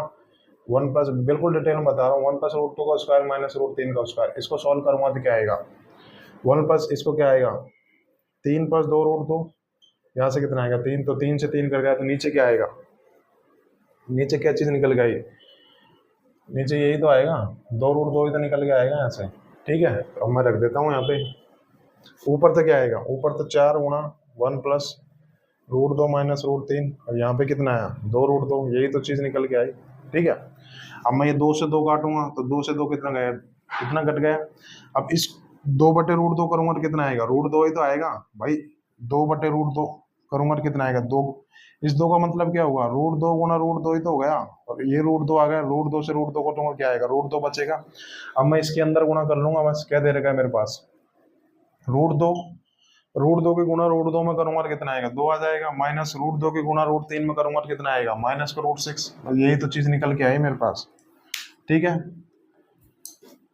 वन प्लस, बिल्कुल डिटेल में बता रहा हूँ, 1 + √2 का स्क्वायर माइनस √3 का स्क्वायर, इसको सॉल्व करूंगा तो क्या आएगा, 1 प्लस इसको क्या आएगा 3 + 2 √2, यहाँ से कितना आएगा 3, तो 3 से 3 कर गया, तो नीचे क्या आएगा, नीचे क्या चीज़ निकल गई, नीचे यही तो आएगा, 2 √2 ही तो निकल के आएगा यहाँ से। ठीक है, तो अब मैं रख देता हूँ यहाँ पे, ऊपर तो क्या आएगा, ऊपर तो 4 गुणा 1 + √2 माइनस √3, और यहाँ पे कितना आया 2 √2, यही तो चीज़ निकल के आई। ठीक है, अब मैं ये 2 से 2 काटूंगा तो 2 से 2 कितना गया, कितना कट गया। अब इस 2/√2 करूंगा तो कितना आएगा, √2 ही तो आएगा भाई, 2/√2 करूंगा तो कितना आएगा 2, इस 2 का मतलब क्या होगा, √2 गुणा √2 ही तो हो गया, और ये √2 आ गया, √2 से √2 कटूंगा क्या आएगा, √2 बचेगा। अब मैं इसके अंदर गुणा कर लूंगा, बस क्या दे रखा है मेरे पास, √2, √2 के गुणा √2 में करूंगा तो कितना आएगा 2 आ जाएगा, माइनस √2 के गुणा √3 में करूंगा तो कितना आएगा माइनस का √6, यही तो चीज निकल के आई मेरे पास। ठीक है,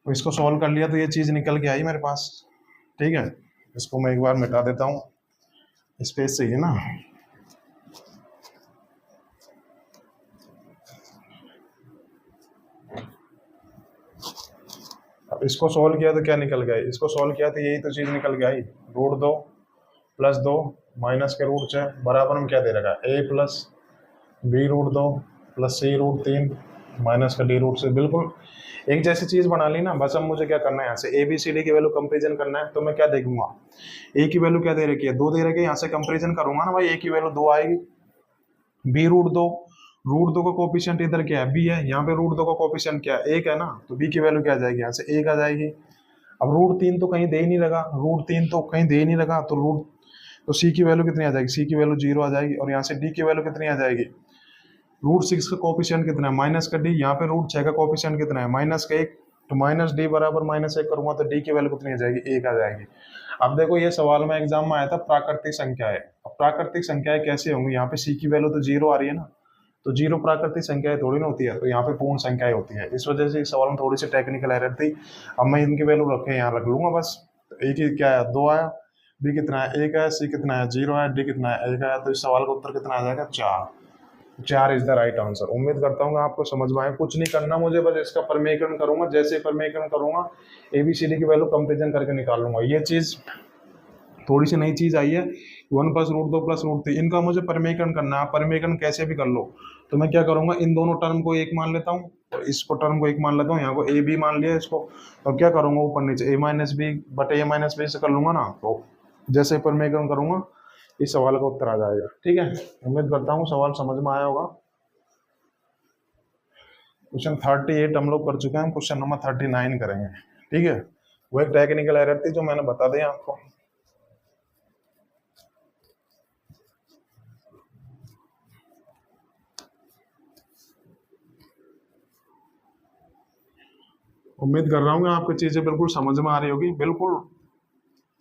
तो इसको सॉल्व कर लिया तो ये चीज निकल के आई मेरे पास। ठीक है, इसको मैं एक बार मिटा देता हूँ, स्पेस चाहिए ना। अब इसको सॉल्व किया तो क्या निकल गया, इसको सॉल्व किया तो यही तो चीज निकल के आई, √2 + 2 माइनस के √6 बराबर में क्या दे रखा है, a + b√2 + c√3 माइनस का d√6, बिल्कुल एक जैसी चीज बना ली ना। बस अब मुझे क्या करना है, यहाँ से ए बी सी डी की वैल्यू कंपेरिजन करना है, तो मैं क्या देखूंगा, ए की वैल्यू क्या दे रखी है 2 दे रखी है, यहाँ से कंपेरिजन करूंगा ना भाई, ए की वैल्यू 2 आएगी, b√2, √2 का कोफिशिएंट इधर क्या है b है, यहाँ पे √2 का कोफिशिएंट क्या है 1 है ना, तो b की वैल्यू क्या आ जाएगी, यहाँ से 1 आ जाएगी। अब √3 तो कहीं दे ही नहीं लगा, √3 तो कहीं दे ही नहीं लगा, तो c की वैल्यू कितनी आ जाएगी, c की वैल्यू 0 आ जाएगी, और यहाँ से d की वैल्यू कितनी आ जाएगी, √6 का कोफिशिएंट कितना है माइनस का d, यहाँ पे √6 का कोफिशिएंट कितना है माइनस का 1, तो माइनस d बराबर -1 करूंगा तो d की वैल्यू कितनी आ जाएगी 1 आ जाएगी। अब देखो ये सवाल में एग्जाम में आया था प्राकृतिक संख्याएं, अब प्राकृतिक संख्याएं कैसे होंगी, यहाँ पे c की वैल्यू तो 0 आ रही है ना, तो 0 प्राकृतिक संख्याएं थोड़ी ना होती है, तो यहाँ पे पूर्ण संख्याएं होती है, इस वजह से इस सवाल में थोड़ी सी टेक्निकल एरर थी। अब मैं इनकी वैल्यू रखे यहाँ रख लूंगा बस, तो a की क्या है 2 आया, b कितना है 1 आया, c कितना है 0 आया, d कितना है 1 आया, तो इस सवाल का उत्तर कितना आ जाएगा 4 इज द राइट आंसर। उम्मीद करता हूँ आपको समझ में आए, कुछ नहीं करना मुझे, बस इसका परमीकरण करूंगा, जैसे परमीकरण करूंगा ABCD की वैल्यू कंपेरिजन करके निकाल लूंगा। ये चीज थोड़ी सी नई चीज आई है, 1 + √2 + √3, इनका मुझे परमीकरण करना है। परमीकरण कैसे भी कर लो, तो मैं क्या करूंगा, इन दोनों टर्म को 1 मान लेता हूँ, और इसको टर्म को 1 मान लेता हूँ, यहाँ को a b मान लिया इसको, तो क्या करूंगा ऊपर नीचे a-b से कर लूंगा ना, तो जैसे परमीकरण करूंगा इस सवाल का उत्तर आ जाएगा। ठीक है, उम्मीद करता हूँ सवाल समझ में आया होगा। क्वेश्चन 38 हम लोग कर चुके हैं, क्वेश्चन नंबर 39 करेंगे। ठीक है, वो एक टेक्निकल एरर थी जो मैंने बता दी आपको। उम्मीद कर रहा हूँ आपको चीजें बिल्कुल समझ में आ रही होगी, बिल्कुल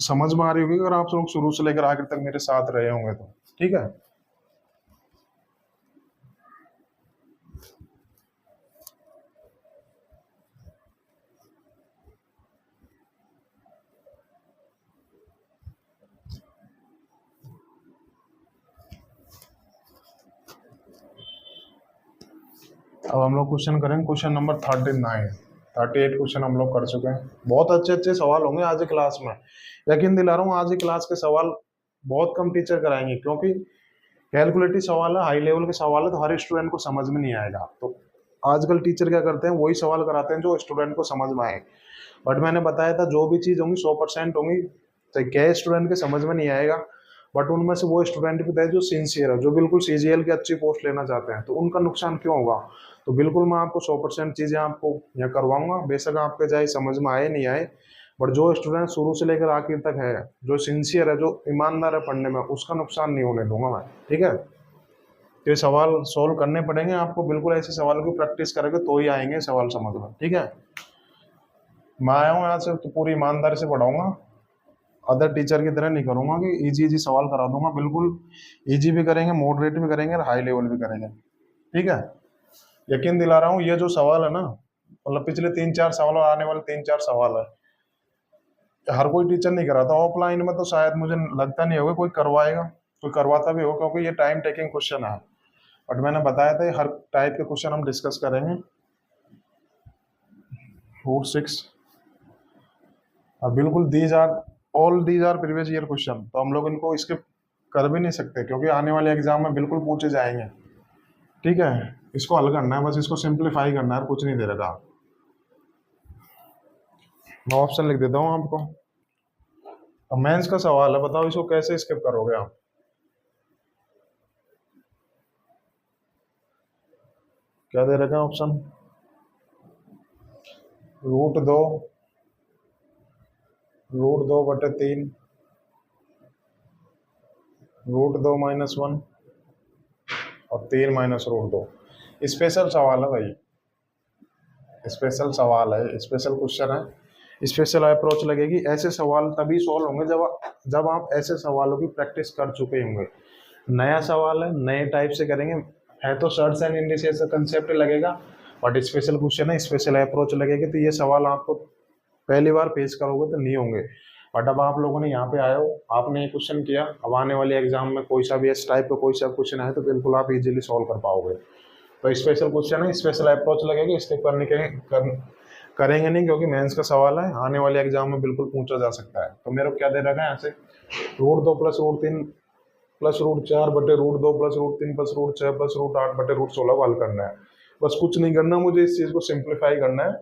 समझ में आ रही होगी अगर आप लोग शुरू से लेकर आखिर तक मेरे साथ रहे होंगे तो। ठीक है, अब हम लोग क्वेश्चन करेंगे, क्वेश्चन नंबर 39, 38 क्वेश्चन हम लोग कर चुके हैं। बहुत अच्छे अच्छे सवाल होंगे आज की क्लास में, यकीन दिला रहा हूँ आज की क्लास के सवाल बहुत कम टीचर कराएंगे, क्योंकि कैलकुलेटिव सवाल है, हाई लेवल के सवाल है, तो हर स्टूडेंट को समझ में नहीं आएगा। तो आजकल टीचर क्या करते हैं, वही सवाल कराते हैं जो स्टूडेंट को समझ में आए। बट मैंने बताया था जो भी चीज़ होंगी 100% होंगी, तो क्या स्टूडेंट के समझ में नहीं आएगा, बट उनमें से वो स्टूडेंट भी थे जो सिंसियर है, जो बिल्कुल CGL की अच्छी पोस्ट लेना चाहते हैं, तो उनका नुकसान क्यों होगा। तो बिल्कुल मैं आपको 100% चीज़ें आपको यहाँ करवाऊंगा, बेशक आपके चाहे समझ में आए नहीं आए, बट जो स्टूडेंट शुरू से लेकर आखिर तक है, जो सिंसियर है, जो ईमानदार है पढ़ने में, उसका नुकसान नहीं होने दूंगा मैं। ठीक है, तो ये सवाल सोल्व करने पड़ेंगे आपको, बिल्कुल ऐसे सवाल की प्रैक्टिस करेंगे तो ही आएंगे सवाल समझ में। ठीक है, मैं आया हूँ यहाँ से तो पूरी ईमानदारी से पढ़ाऊंगा, अदर टीचर की तरह नहीं करूंगा कि इजी इजी सवाल करा दूंगा, बिल्कुल इजी भी करेंगे, मॉडरेट भी करेंगे, और हाई लेवल भी करेंगे। ठीक है, यकीन दिला रहा हूँ ये जो सवाल है ना, मतलब पिछले 3-4 सवाल और आने वाले 3-4 सवाल है, हर कोई टीचर नहीं कराता। ऑफलाइन में तो शायद मुझे लगता नहीं होगा कोई करवाएगा, कोई करवाता भी होगा, क्योंकि ये टाइम टेकिंग क्वेश्चन है। बट मैंने बताया था हर टाइप के क्वेश्चन हम डिस्कस करेंगे, √6। अब बिल्कुल these our previous year question, तो हम लोग इनको स्किप कर भी नहीं सकते क्योंकि आने वाले एग्जाम में बिल्कुल पूछे जाएंगे। ठीक है, इसको हल करना है, बस इसको सिंप्लीफाई करना है, कुछ नहीं दे रखा। मैं ऑप्शन लिख देता हूँ आपको। अब मेंस का सवाल है, बताओ इसको कैसे स्किप करोगे आप। क्या दे रखा है ऑप्शन? √2, √2/3, √2-1 और 3 माइनस √2। स्पेशल सवाल है भाई, स्पेशल सवाल है, स्पेशल क्वेश्चन है, स्पेशल अप्रोच लगेगी। ऐसे सवाल तभी सॉल्व होंगे जब आप ऐसे सवालों की प्रैक्टिस कर चुके होंगे। नया सवाल है, नए टाइप से करेंगे, है तो सर्ट्स एंड इंडिसेस का कंसेप्ट लगेगा, बट स्पेशल क्वेश्चन है, स्पेशल अप्रोच लगेगी, तो ये सवाल आपको पहली बार फेस करोगे तो नहीं होंगे। बट अब आप लोगों ने यहाँ पे आए हो, आपने एक क्वेश्चन किया, अब आने वाले एग्जाम में कोई सा भी इस टाइप का कोई सा क्वेश्चन है तो बिल्कुल आप इजीली सॉल्व कर पाओगे। तो स्पेशल क्वेश्चन है, स्पेशल अप्रोच लगेगी, स्किप करेंगे नहीं क्योंकि मेंस का सवाल है, आने वाले एग्जाम में बिल्कुल पूछा जा सकता है। तो मेरे को क्या दे रखा है यहाँ से, √2 + √3 + √4/√2 + √3 + √6 + √8/√16 को हल करना है। बस कुछ नहीं करना, मुझे इस चीज को सिंप्लीफाई करना है,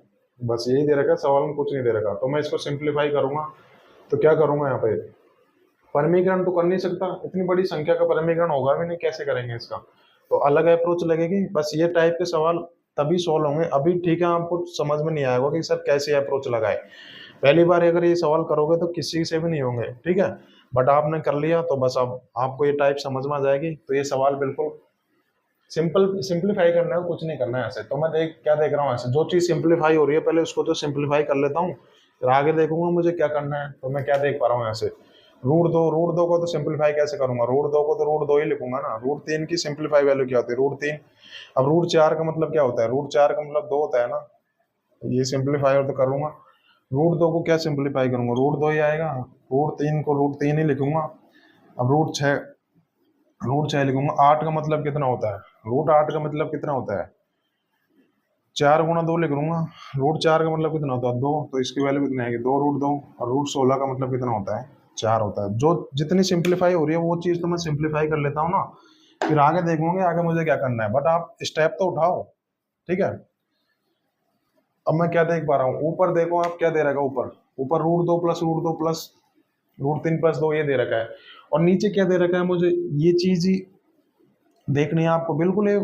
बस यही दे रखा है, सवाल में कुछ नहीं दे रखा। तो मैं इसको सिंप्लीफाई करूंगा, तो क्या करूंगा यहाँ पे, परमीकरण तो कर नहीं सकता, इतनी बड़ी संख्या का परमीकरण होगा भी नहीं, कैसे करेंगे इसका, तो अलग अप्रोच लगेगी। बस ये टाइप के सवाल तभी सॉल्व होंगे। अभी ठीक है, आपको समझ में नहीं आएगा कि सर कैसे अप्रोच लगाए, पहली बार अगर ये सवाल करोगे तो किसी से भी नहीं होंगे, ठीक है, बट आपने कर लिया तो बस अब आपको ये टाइप समझ में आ जाएगी। तो ये सवाल बिल्कुल सिंप्लीफाई करना है, कुछ नहीं करना है ऐसे। तो मैं क्या देख रहा हूँ ऐसे, जो चीज सिंप्लीफाई हो रही है पहले उसको तो सिंप्लीफाई कर लेता हूँ, फिर आगे देखूंगा मुझे क्या करना है। तो मैं क्या देख पा रहा हूँ यहाँ से, √2 को तो सिंप्लीफाई कैसे करूंगा, √2 को तो √2 ही लिखूंगा ना। √3 की सिंप्लीफाई वैल्यू क्या होती है, √3। अब √4 का मतलब क्या होता है, √4 का मतलब 2 होता है ना, ये सिंप्लीफाई और तो करूंगा। √2 को क्या सिंप्लीफाई करूंगा, √2 ही आएगा। √3 को √3 ही लिखूंगा। अब √6 लिखूंगा। 8 का मतलब कितना होता है, √8 का मतलब कितना होता है, 4 × 2 लिख लूंगा। √4 का मतलब कितना होता है, 2, तो इसकी वैल्यू कितनी आएगी, 2√2। और √16 का मतलब कितना होता है, 4 होता है। जो जितनी सिंप्लीफाई हो रही है वो चीज तो मैं सिंप्लीफाई कर लेता हूँ ना, फिर आगे देखूंगे आगे मुझे क्या करना है, बट आप स्टेप तो उठाओ, ठीक है। अब मैं क्या देख पा रहा हूँ, ऊपर देखो आप क्या दे रखा है, ऊपर √2 + √2 + √3 + 2 ये दे रखा है, और नीचे क्या दे रखा है, मुझे ये चीज ही देखनी है आपको। बिल्कुल ये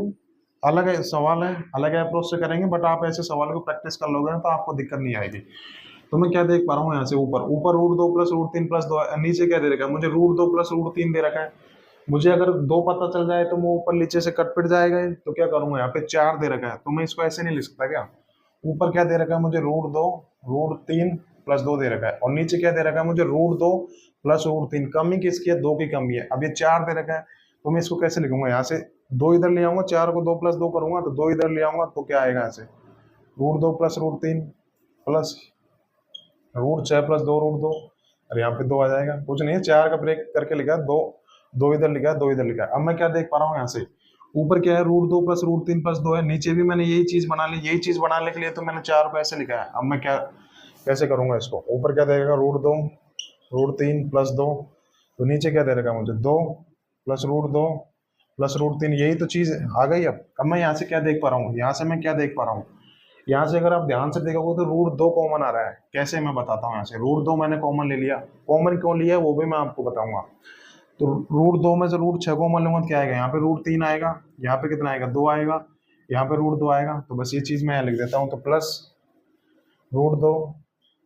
अलग है सवाल है, अलग अप्रोच से करेंगे, बट आप ऐसे सवाल को प्रैक्टिस कर लोगे ना तो आपको दिक्कत नहीं आएगी। तो मैं क्या देख पा रहा हूँ यहाँ से, ऊपर √2 + √3 + 2, नीचे क्या दे रखा है, मुझे √2 + √3 दे रखा है। मुझे अगर 2 पता चल जाए तो वो ऊपर नीचे से कट पिट जाएगा, तो क्या करूंगा, यहाँ पे 4 दे रखा है, तो मैं इसको ऐसे नहीं लिख सकता क्या। ऊपर क्या दे रखा है मुझे, √2 √3 + 2 दे रखा है, और नीचे क्या दे रखा है मुझे, √2 + √3। कमी किसकी है, 2 की कमी है। अब ये 4 दे रखा है, तो मैं इसको कैसे लिखूंगा, यहाँ से 2 इधर ले आऊंगा, 4 को 2 + 2 करूंगा तो 2 इधर ले आऊंगा, तो क्या आएगा ऐसे, √2 + √3 प्लस √6 + 2 √2, और यहाँ पे 2 आ जाएगा। कुछ नहीं है, 4 का ब्रेक करके लिखा है, 2 इधर लिखा है, 2 इधर लिखा है। अब मैं क्या देख पा रहा हूँ यहाँ से, ऊपर क्या है, √2 + √3 + 2 है, नीचे भी मैंने यही चीज बना ली, यही चीज बनाने के लिए तो मैंने 4 को ऐसे लिखा है। अब मैं क्या कैसे करूंगा इसको, ऊपर क्या देगा, √2 √3 + 2, तो नीचे क्या दे रखा है मुझे, 2 + √2 + √3, यही तो चीज आ गई। अब मैं यहाँ से क्या देख पा रहा हूँ, यहाँ से मैं क्या देख पा रहा हूँ, यहाँ से अगर आप ध्यान से देखोगे तो √2 कॉमन आ रहा है। कैसे, मैं बताता हूँ। यहाँ से √2 मैंने कॉमन ले लिया, कॉमन क्यों लिया वो भी मैं आपको बताऊंगा। तो √2 में से √6 कॉमन लूंगा तो क्या आएगा, यहाँ पे √3 आएगा, यहाँ पे कितना आएगा, 2 आएगा, यहाँ पे √2 आएगा, तो बस ये चीज मैं लिख देता हूँ। तो प्लस √2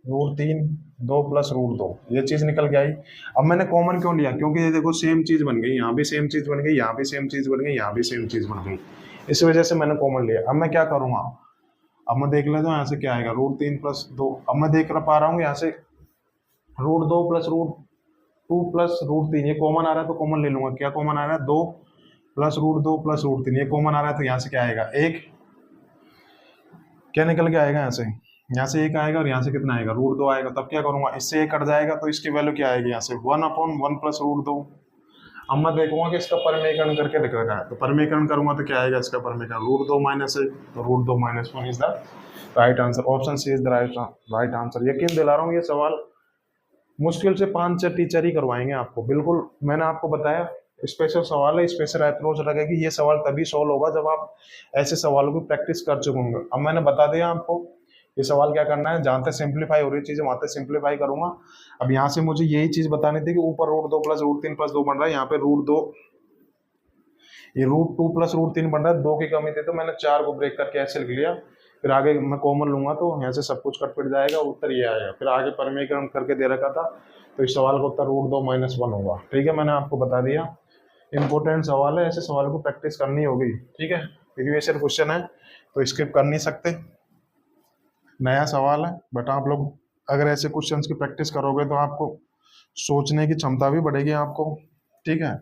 √3 2 + √2, ये चीज निकल के आई। अब मैंने कॉमन क्यों लिया, क्योंकि ये देखो सेम चीज बन गई, यहाँ भी सेम चीज बन गई, यहाँ भी सेम चीज बन गई, यहाँ भी सेम चीज बन गई, इस वजह से मैंने कॉमन लिया। अब मैं क्या करूंगा, अब मैं देख लेता हूँ यहाँ से क्या आएगा, √3 + 2। अब मैं देख पा रहा हूँ यहाँ से √2 + √2 + √3, ये कॉमन आ रहा है तो कॉमन ले लूंगा। क्या कॉमन आ रहा है, 2 + √2 + √3, ये कॉमन आ रहा है, तो यहाँ से क्या आएगा, 1, क्या निकल के आएगा यहाँ से 1 आएगा, और यहाँ से कितना आएगा, √2 आएगा। तब क्या करूंगा, इससे 1 कट जाएगा तो इसकी वैल्यू क्या आएगी, यहाँ से 1/1 + √2। अब मैं देखूंगा कि इसका परमीकरण करके लिख रखा है, तो परमीकरण करूंगा तो क्या आएगा, इसका परमीकरण √2 - 1, तो √2 - 1 is the right answer, option C is the right answer. यकीन दिला रहा हूँ ये सवाल मुश्किल से 5 टीचर ही करवाएंगे आपको, बिल्कुल मैंने आपको बताया स्पेशल सवाल है, स्पेशल अप्रोच लगेगी। ये सवाल तभी सॉल्व होगा जब आप ऐसे सवालों की प्रैक्टिस कर चुके होंगे। अब मैंने बता दिया आपको ये सवाल क्या करना है, जहाँ तक सिंप्लीफाई हो रही चीजें वहां तक सिंप्लीफाई करूंगा। अब यहाँ से मुझे यही चीज बतानी थी कि ऊपर √2 + √3 + 2 बन रहा है, यहाँ पे √2, ये √2 + √3 बन रहा है, 2 की कमी थी तो मैंने 4 को ब्रेक करके ऐसे लिख लिया। फिर आगे मैं कॉमन लूंगा तो यहाँ से सब कुछ कट पिट जाएगा, उत्तर ये आएगा। फिर आगे परमीकरण करके दे रखा था तो इस सवाल का उत्तर √2 - 1 होगा। ठीक है, मैंने आपको बता दिया, इंपॉर्टेंट सवाल है, ऐसे सवाल को प्रैक्टिस करनी होगी। ठीक है, प्रीवियस ईयर क्वेश्चन है तो स्किप कर नहीं सकते, नया सवाल है, बट आप लोग अगर ऐसे क्वेश्चंस की प्रैक्टिस करोगे तो आपको सोचने की क्षमता भी बढ़ेगी आपको। ठीक है,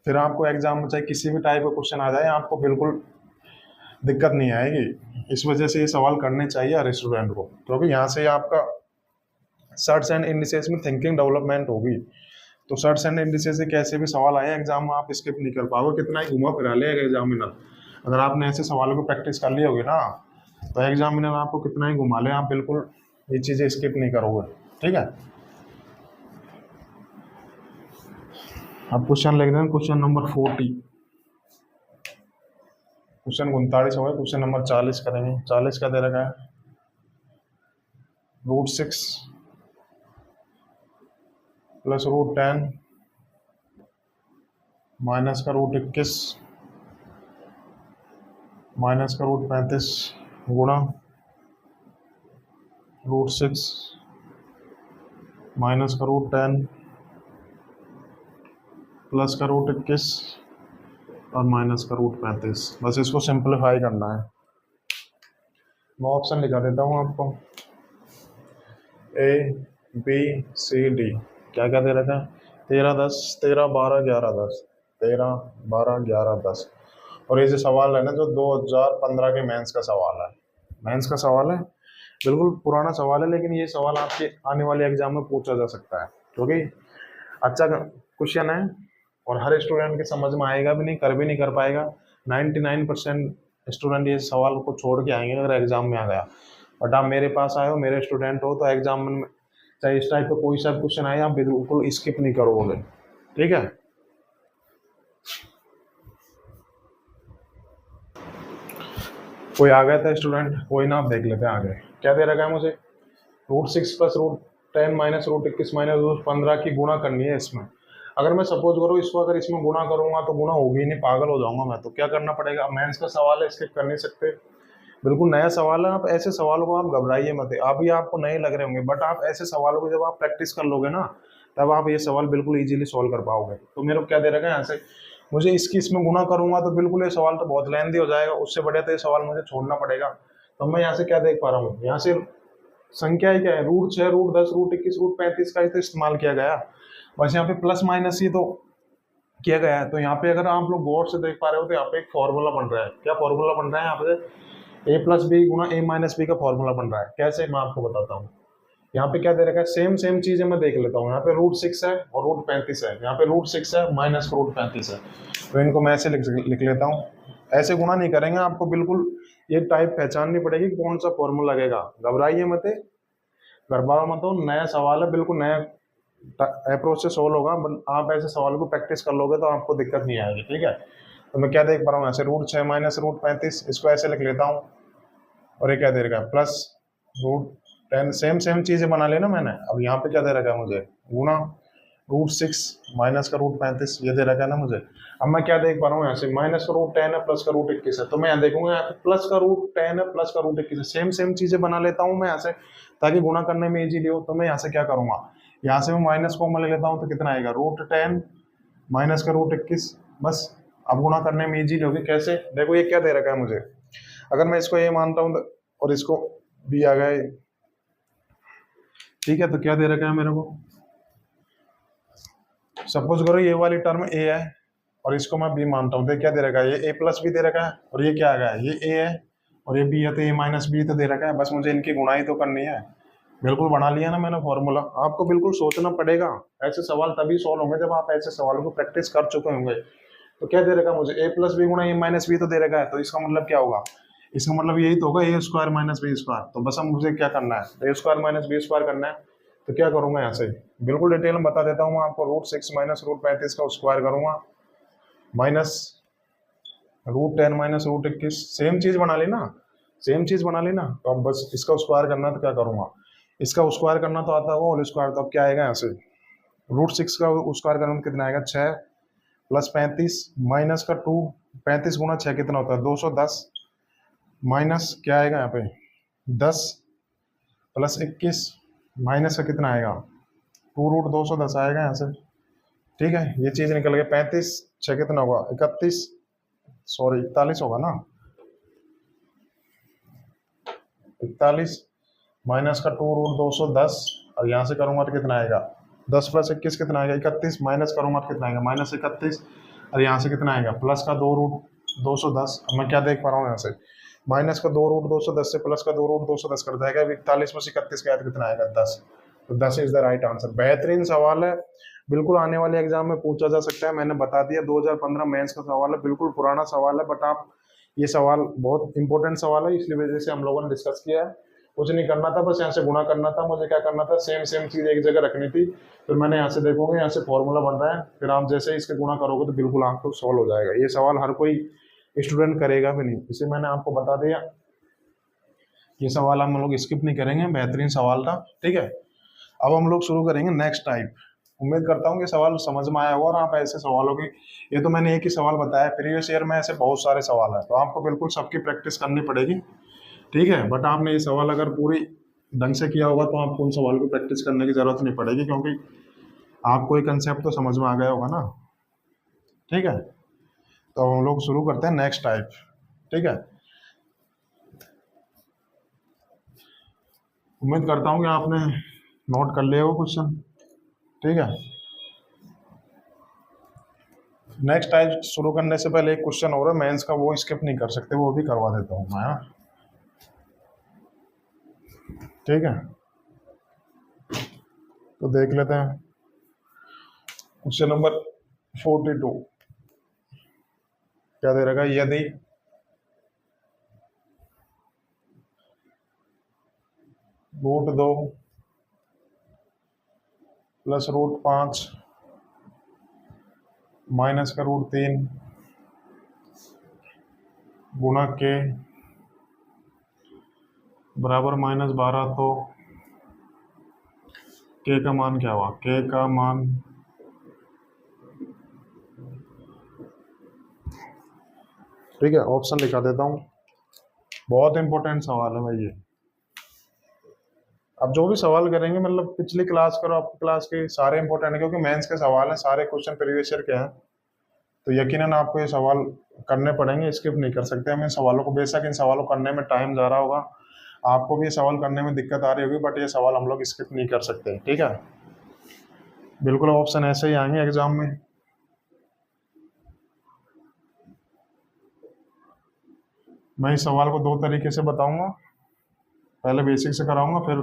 फिर आपको एग्जाम में चाहे किसी भी टाइप का क्वेश्चन आ जाए आपको बिल्कुल दिक्कत नहीं आएगी। इस वजह से ये सवाल करने चाहिए हर स्टूडेंट को, क्योंकि यहाँ से आपका सर्च एंड इंडिसेस में थिंकिंग डेवलपमेंट होगी। तो सर्च एंड इंडिसेस से कैसे भी सवाल आए एग्जाम में आप स्किप नहीं कर पाओगे, कितना ही घुमा फिरा लेगा एग्जामिनर। अगर आपने ऐसे सवालों को प्रैक्टिस कर ली होगी ना तो एग्जामिनर आपको कितना ही घुमा ले, आप बिल्कुल ये चीजें स्किप नहीं करोगे। ठीक है, अब क्वेश्चन लिख दें, क्वेश्चन नंबर 40, क्वेश्चन 39 हो गया, क्वेश्चन नंबर 40 करेंगे। 40 का दे रखा है √6 + √10 माइनस का √21 माइनस का √35 गुणा √6 माइनस का √10 प्लस का √21 और माइनस का √35। बस इसको सिंप्लीफाई करना है। मैं ऑप्शन लिखा देता हूँ आपको, A B C D। क्या क्या दे रखा है, 13 10 13 12 11 10 13 12 11 10। और ये जो सवाल है ना जो 2015 के मेंस का सवाल है, मेंस का सवाल है, बिल्कुल पुराना सवाल है, लेकिन ये सवाल आपके आने वाले एग्जाम में पूछा जा सकता है क्योंकि अच्छा क्वेश्चन है और हर स्टूडेंट के समझ में आएगा भी नहीं, कर भी नहीं कर पाएगा। 99% स्टूडेंट ये सवाल को छोड़ के आएंगे अगर एग्जाम में आ गया। बट आप मेरे पास आए हो, मेरे स्टूडेंट हो, तो एग्जाम में चाहे इस टाइप का कोई सा क्वेश्चन आए आप बिल्कुल स्किप नहीं करोगे। ठीक है, कोई आ गया था स्टूडेंट, कोई ना, आप देख लेते हैं आगे क्या दे रखा है मुझे। √6 + √10 माइनस √21 माइनस √15 की गुणा करनी है इसमें। अगर मैं सपोज करूँ इसको अगर इसमें गुणा करूंगा तो गुणा होगी नहीं, पागल हो जाऊंगा मैं। तो क्या करना पड़ेगा, मेंस का सवाल है, स्किप कर नहीं सकते, बिल्कुल नया सवाल है। आप ऐसे सवालों को आप घबराइए मत, अभी आपको नए लग रहे होंगे, बट आप ऐसे सवालों को जब आप प्रैक्टिस कर लोगे ना तब आप ये सवाल बिल्कुल इजीली सॉल्व कर पाओगे। तो मेरे को क्या दे रखा है यहाँ से, मुझे इसकी इसमें गुणा करूंगा तो बिल्कुल ये सवाल तो बहुत लेंथी हो जाएगा, उससे बढ़िया तो ये सवाल मुझे छोड़ना पड़ेगा। तो मैं यहाँ से क्या देख पा रहा हूँ, यहाँ से संख्या क्या है, √6 √10 √21 √35 का ही तो इस्तेमाल किया गया। बस यहाँ पे प्लस माइनस ही तो किया गया है। तो यहाँ पे अगर आप लोग गौर से देख पा रहे हो तो यहाँ पे एक फॉर्मूला बन रहा है। क्या फॉर्मूला बन रहा है यहाँ पे, A + B गुणा A - B का फॉर्मूला बन रहा है। कैसे, मैं आपको बताता हूँ। यहाँ पे क्या दे रखा है, सेम चीजें मैं देख लेता हूँ। यहाँ पे √6 है और √35 है, यहाँ पे √6 है माइनस √35 है, तो इनको मैं ऐसे लिख लेता हूँ। ऐसे गुणा नहीं करेंगे, आपको बिल्कुल ये टाइप पहचाननी पड़ेगी कौन सा फॉर्मूला लगेगा। घबराइए मत, गड़बड़ा मत हो, नया सवाल है, बिल्कुल नया अप्रोच से सोल्व होगा। आप ऐसे सवाल को प्रैक्टिस कर लोगे तो आपको दिक्कत नहीं आएगी। ठीक है, तो मैं क्या देख पा रहा हूँ ऐसे √6 माइनस √35, इसको ऐसे लिख लेता हूँ। और ये क्या दे रखा है, प्लस √10, सेम चीजें बना लेना मैंने। अब यहाँ पे क्या दे रखा है मुझे, गुणा √6 माइनस का √35, ये दे रखा है ना मुझे। अब मैं क्या देख पा रहा हूँ यहाँ से, माइनस का √10 है प्लस का √21 है, तो मैं यहाँ देखूंगा यहाँ पे प्लस का √10 है प्लस का √21 है। सेम चीजें बना लेता हूँ मैं यहाँ से ताकि गुणा करने में इजीली हो। तो मैं यहाँ से क्या करूंगा, यहाँ से मैं माइनस को मैं ले लेता हूँ तो कितना आएगा, √10 माइनस का √21। बस अब गुणा करने में इजीली होगी। कैसे, देखो ये क्या दे रखा है मुझे, अगर मैं इसको ये मानता हूँ और इसको भी आ गया, ठीक है, तो क्या दे रखा है मेरे को, सपोज करो ये वाली टर्म A है और इसको मैं B मानता हूँ, तो क्या दे रखा है, ये A + B दे रखा है और ये क्या आ गया, ये A है और ये B है, तो A - B तो दे रखा है। बस मुझे इनकी गुणाई तो करनी है। बिल्कुल बना लिया ना मैंने फॉर्मूला। आपको बिल्कुल सोचना पड़ेगा, ऐसे सवाल तभी सॉल्व होंगे जब आप ऐसे सवालों को प्रैक्टिस कर चुके होंगे। तो क्या दे रखा मुझे, A + B गुणा A - B तो दे रखा है, तो इसका मतलब क्या होगा, इसका मतलब यही तो होगा ए स्क्वायर माइनस बी स्क्वायर। तो बस हम मुझे क्या करना है, ए स्क्वायर माइनस बी स्क्वायर करना है। तो क्या करूंगा यहाँ से बिल्कुल डिटेल में बता देता हूँ मैं आपको। √6 माइनस √35 का स्क्वायर करूंगा माइनस √10 माइनस √21। सेम चीज बना ली ना, सेम चीज बना ली ना। तो अब बस इसका स्क्वायर करना तो क्या करूंगा, इसका स्क्वायर करना तो आता होगा होल स्क्वायर। तो अब क्या आएगा यहाँ से √6 का स्क्वायर करना तो कितना आएगा 6 प्लस 35 माइनस का 2, 35 गुना 6 कितना होता है 210 माइनस क्या आएगा यहाँ पे 10 प्लस 21 माइनस का कितना आएगा 2√210 आएगा यहाँ से। ठीक है, ये चीज निकल गया 35 6 कितना होगा 31, सॉरी 41 होगा ना, 41 माइनस का 2√210 और यहाँ से करूंगा तो कितना आएगा 10 प्लस 21 कितना आएगा 31 माइनस करूंगा तो कितना आएगा माइनस 31 और यहाँ से कितना आएगा प्लस का 2√210। अब मैं क्या देख पा रहा हूँ यहाँ से माइनस का 2√210 से प्लस का 2√210 कर जाएगा 41 में से 31 का कितना आएगा 10। तो 10 इज द राइट आंसर। बेहतरीन सवाल है, बिल्कुल आने वाले एग्जाम में पूछा जा सकता है। मैंने बता दिया 2015 मेंस का सवाल है, बिल्कुल पुराना सवाल है, बट आप ये सवाल बहुत इंपॉर्टेंट सवाल है, इसलिए वजह से हम लोगों ने डिस्कस किया है। कुछ नहीं करना था, बस यहाँ से गुणा करना था। मुझे क्या करना था, सेम सेम चीज एक जगह रखनी थी। फिर मैंने यहाँ से देखोगे यहाँ से फॉर्मूला बन रहा है, फिर आप जैसे इसके गुणा करोगे तो बिल्कुल आपको सॉल्व हो जाएगा। ये सवाल हर कोई स्टूडेंट करेगा भी नहीं, इसे मैंने आपको बता दिया। ये सवाल हम लोग स्किप नहीं करेंगे, बेहतरीन सवाल था। ठीक है, अब हम लोग शुरू करेंगे नेक्स्ट टाइप। उम्मीद करता हूँ कि सवाल समझ में आया होगा और आप ऐसे सवालों की, ये तो मैंने एक ही सवाल बताया, प्रीवियस ईयर में ऐसे बहुत सारे सवाल है, तो आपको बिल्कुल सबकी प्रैक्टिस करनी पड़ेगी। ठीक है, बट आपने ये सवाल अगर पूरी ढंग से किया होगा तो आपको उन सवाल को प्रैक्टिस करने की जरूरत नहीं पड़ेगी, क्योंकि आपको ये कंसेप्ट तो समझ में आ गया होगा ना। ठीक है, तो हम लोग शुरू करते हैं नेक्स्ट टाइप। ठीक है, उम्मीद करता हूँ कि आपने नोट कर लिया हो क्वेश्चन। ठीक है, नेक्स्ट टाइप शुरू करने से पहले एक क्वेश्चन हो रहा है मेंस का, वो स्किप नहीं कर सकते, वो भी करवा देता हूँ मैं। ठीक है, तो देख लेते हैं क्वेश्चन नंबर 42। क्या दे रखा, यदि √2 प्लस √5 माइनस का √3 गुना के बराबर -12, तो के का मान क्या हुआ, के का मान ठीक है, ऑप्शन लिखा देता हूँ। बहुत इंपॉर्टेंट सवाल है भाई ये। अब जो भी सवाल करेंगे मतलब पिछली क्लास करो, आपकी क्लास के सारे इंपॉर्टेंट है, क्योंकि मेंस के सवाल हैं, सारे क्वेश्चन प्रीवियस ईयर के हैं, तो यकीनन आपको ये सवाल करने पड़ेंगे, स्किप नहीं कर सकते हम इन सवालों को। बेशक इन सवालों करने में टाइम जा रहा होगा, आपको भी ये सवाल करने में दिक्कत आ रही होगी, बट ये सवाल हम लोग स्किप नहीं कर सकते। ठीक है, बिल्कुल ऑप्शन ऐसे ही आएंगे एग्जाम में। मैं इस सवाल को दो तरीके से बताऊंगा, पहले बेसिक से कराऊंगा, फिर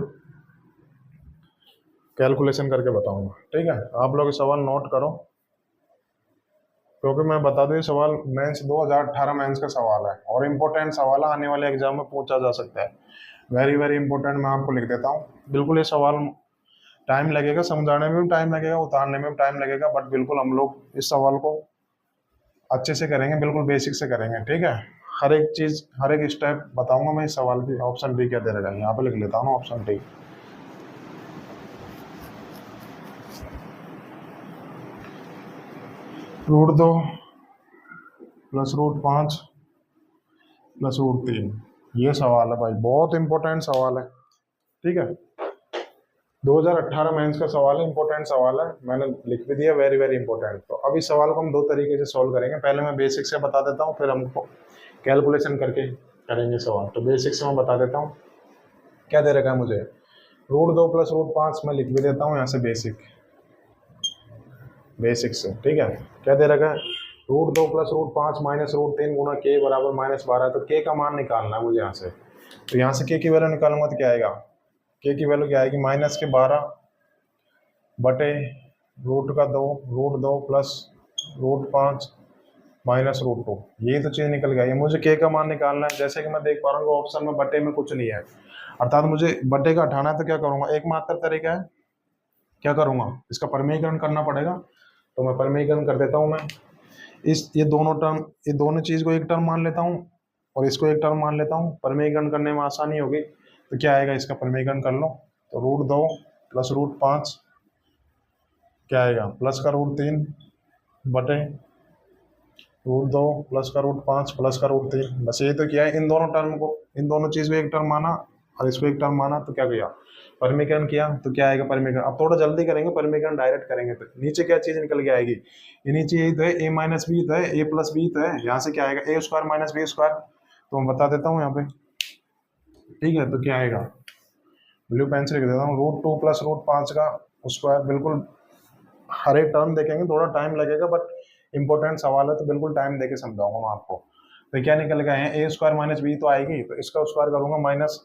कैलकुलेशन करके बताऊंगा। ठीक है, आप लोग सवाल नोट करो, क्योंकि मैं बता दूं ये सवाल मेंस 2018 मेंस का सवाल है और इम्पोर्टेंट सवाल है, आने वाले एग्जाम में पूछा जा सकता है। वेरी वेरी इंपॉर्टेंट, मैं आपको लिख देता हूँ। बिल्कुल ये सवाल टाइम लगेगा, समझाने में भी टाइम लगेगा, उतारने में भी टाइम लगेगा, बट बिल्कुल हम लोग इस सवाल को अच्छे से करेंगे, बिल्कुल बेसिक से करेंगे। ठीक है, हर एक चीज हर एक स्टेप बताऊंगा मैं इस सवाल की। ऑप्शन डी क्या दे रहा है, यहाँ पे लिख लेता हूँ ऑप्शन डी। √2 प्लस √5 प्लस √3, ये सवाल है भाई, बहुत इंपॉर्टेंट सवाल है। ठीक है, 2018 मेंस का सवाल है, इंपॉर्टेंट सवाल है, मैंने लिख भी दिया, वेरी वेरी इंपॉर्टेंट। तो अब इस सवाल को हम दो तरीके से सॉल्व करेंगे, पहले मैं बेसिक से बता देता हूँ, फिर हमको कैलकुलेशन करके करेंगे सवाल। तो बेसिक से मैं बता देता हूँ क्या दे रखा है मुझे, √2 प्लस √5 मैं लिख भी देता हूँ यहाँ से बेसिक से। ठीक है, क्या दे रखा है, √2 प्लस √5 माइनस √3 गुना के बराबर -12, तो के का मान निकालना है मुझे यहाँ से। तो यहाँ से के की वैल्यू निकालूंगा तो क्या आएगा, के की वैल्यू क्या आएगी -12 बटे √2 √2 प्लस √5 माइनस रूट टू, यही तो चीज निकल गई है। मुझे के का मान निकालना है, जैसे कि मैं देख पा रहा हूँ ऑप्शन में बटे में कुछ नहीं है, अर्थात मुझे बटे का हटाना है। तो क्या करूंगा, एकमात्र तरीका है, क्या करूंगा, इसका परमीकरण करना पड़ेगा। तो मैं परमीकरण कर देता हूं। मैं इस ये दोनों टर्म, ये दोनों चीज को एक टर्म मान लेता हूं और इसको एक टर्म मान लेता हूं, परमीकरण करने में आसानी होगी। तो क्या आएगा, इसका परमीकरण कर लो। तो रूट 2 प्लस रूट 5 क्या आएगा, प्लस का रूट 3 बटे रूट 2 प्लस का रूट 5 प्लस का रूट 3। बस ये तो क्या है, इन दोनों टर्म को, इन दोनों चीज को एक टर्म माना और इसको एक टर्म माना। तो क्या किया, परमीकरण किया। तो क्या आएगा परमीकरण, अब थोड़ा जल्दी करेंगे, परमीकरण डायरेक्ट करेंगे। तो नीचे क्या चीज निकल के आएगी, ये नीचे यही तो है, ए माइनस बी तो है, ए प्लस बी तो है, यहाँ से क्या आएगा ए स्क्वायर माइनस बी स्क्वायर। तो मैं बता देता हूँ यहाँ पे, ठीक है। तो क्या आएगा, ब्लू पेन से लिख देता हूँ, रूट 2 प्लस रूट 5 का स्क्वायर। बिल्कुल हर एक टर्म देखेंगे, थोड़ा टाइम लगेगा, बट इंपॉर्टेंट सवाल है तो बिल्कुल टाइम देके समझाऊंगा मैं आपको। तो क्या निकल गए हैं, ए स्क्वायर माइनस बी तो आएगी, तो इसका स्क्वायर करूंगा, माइनस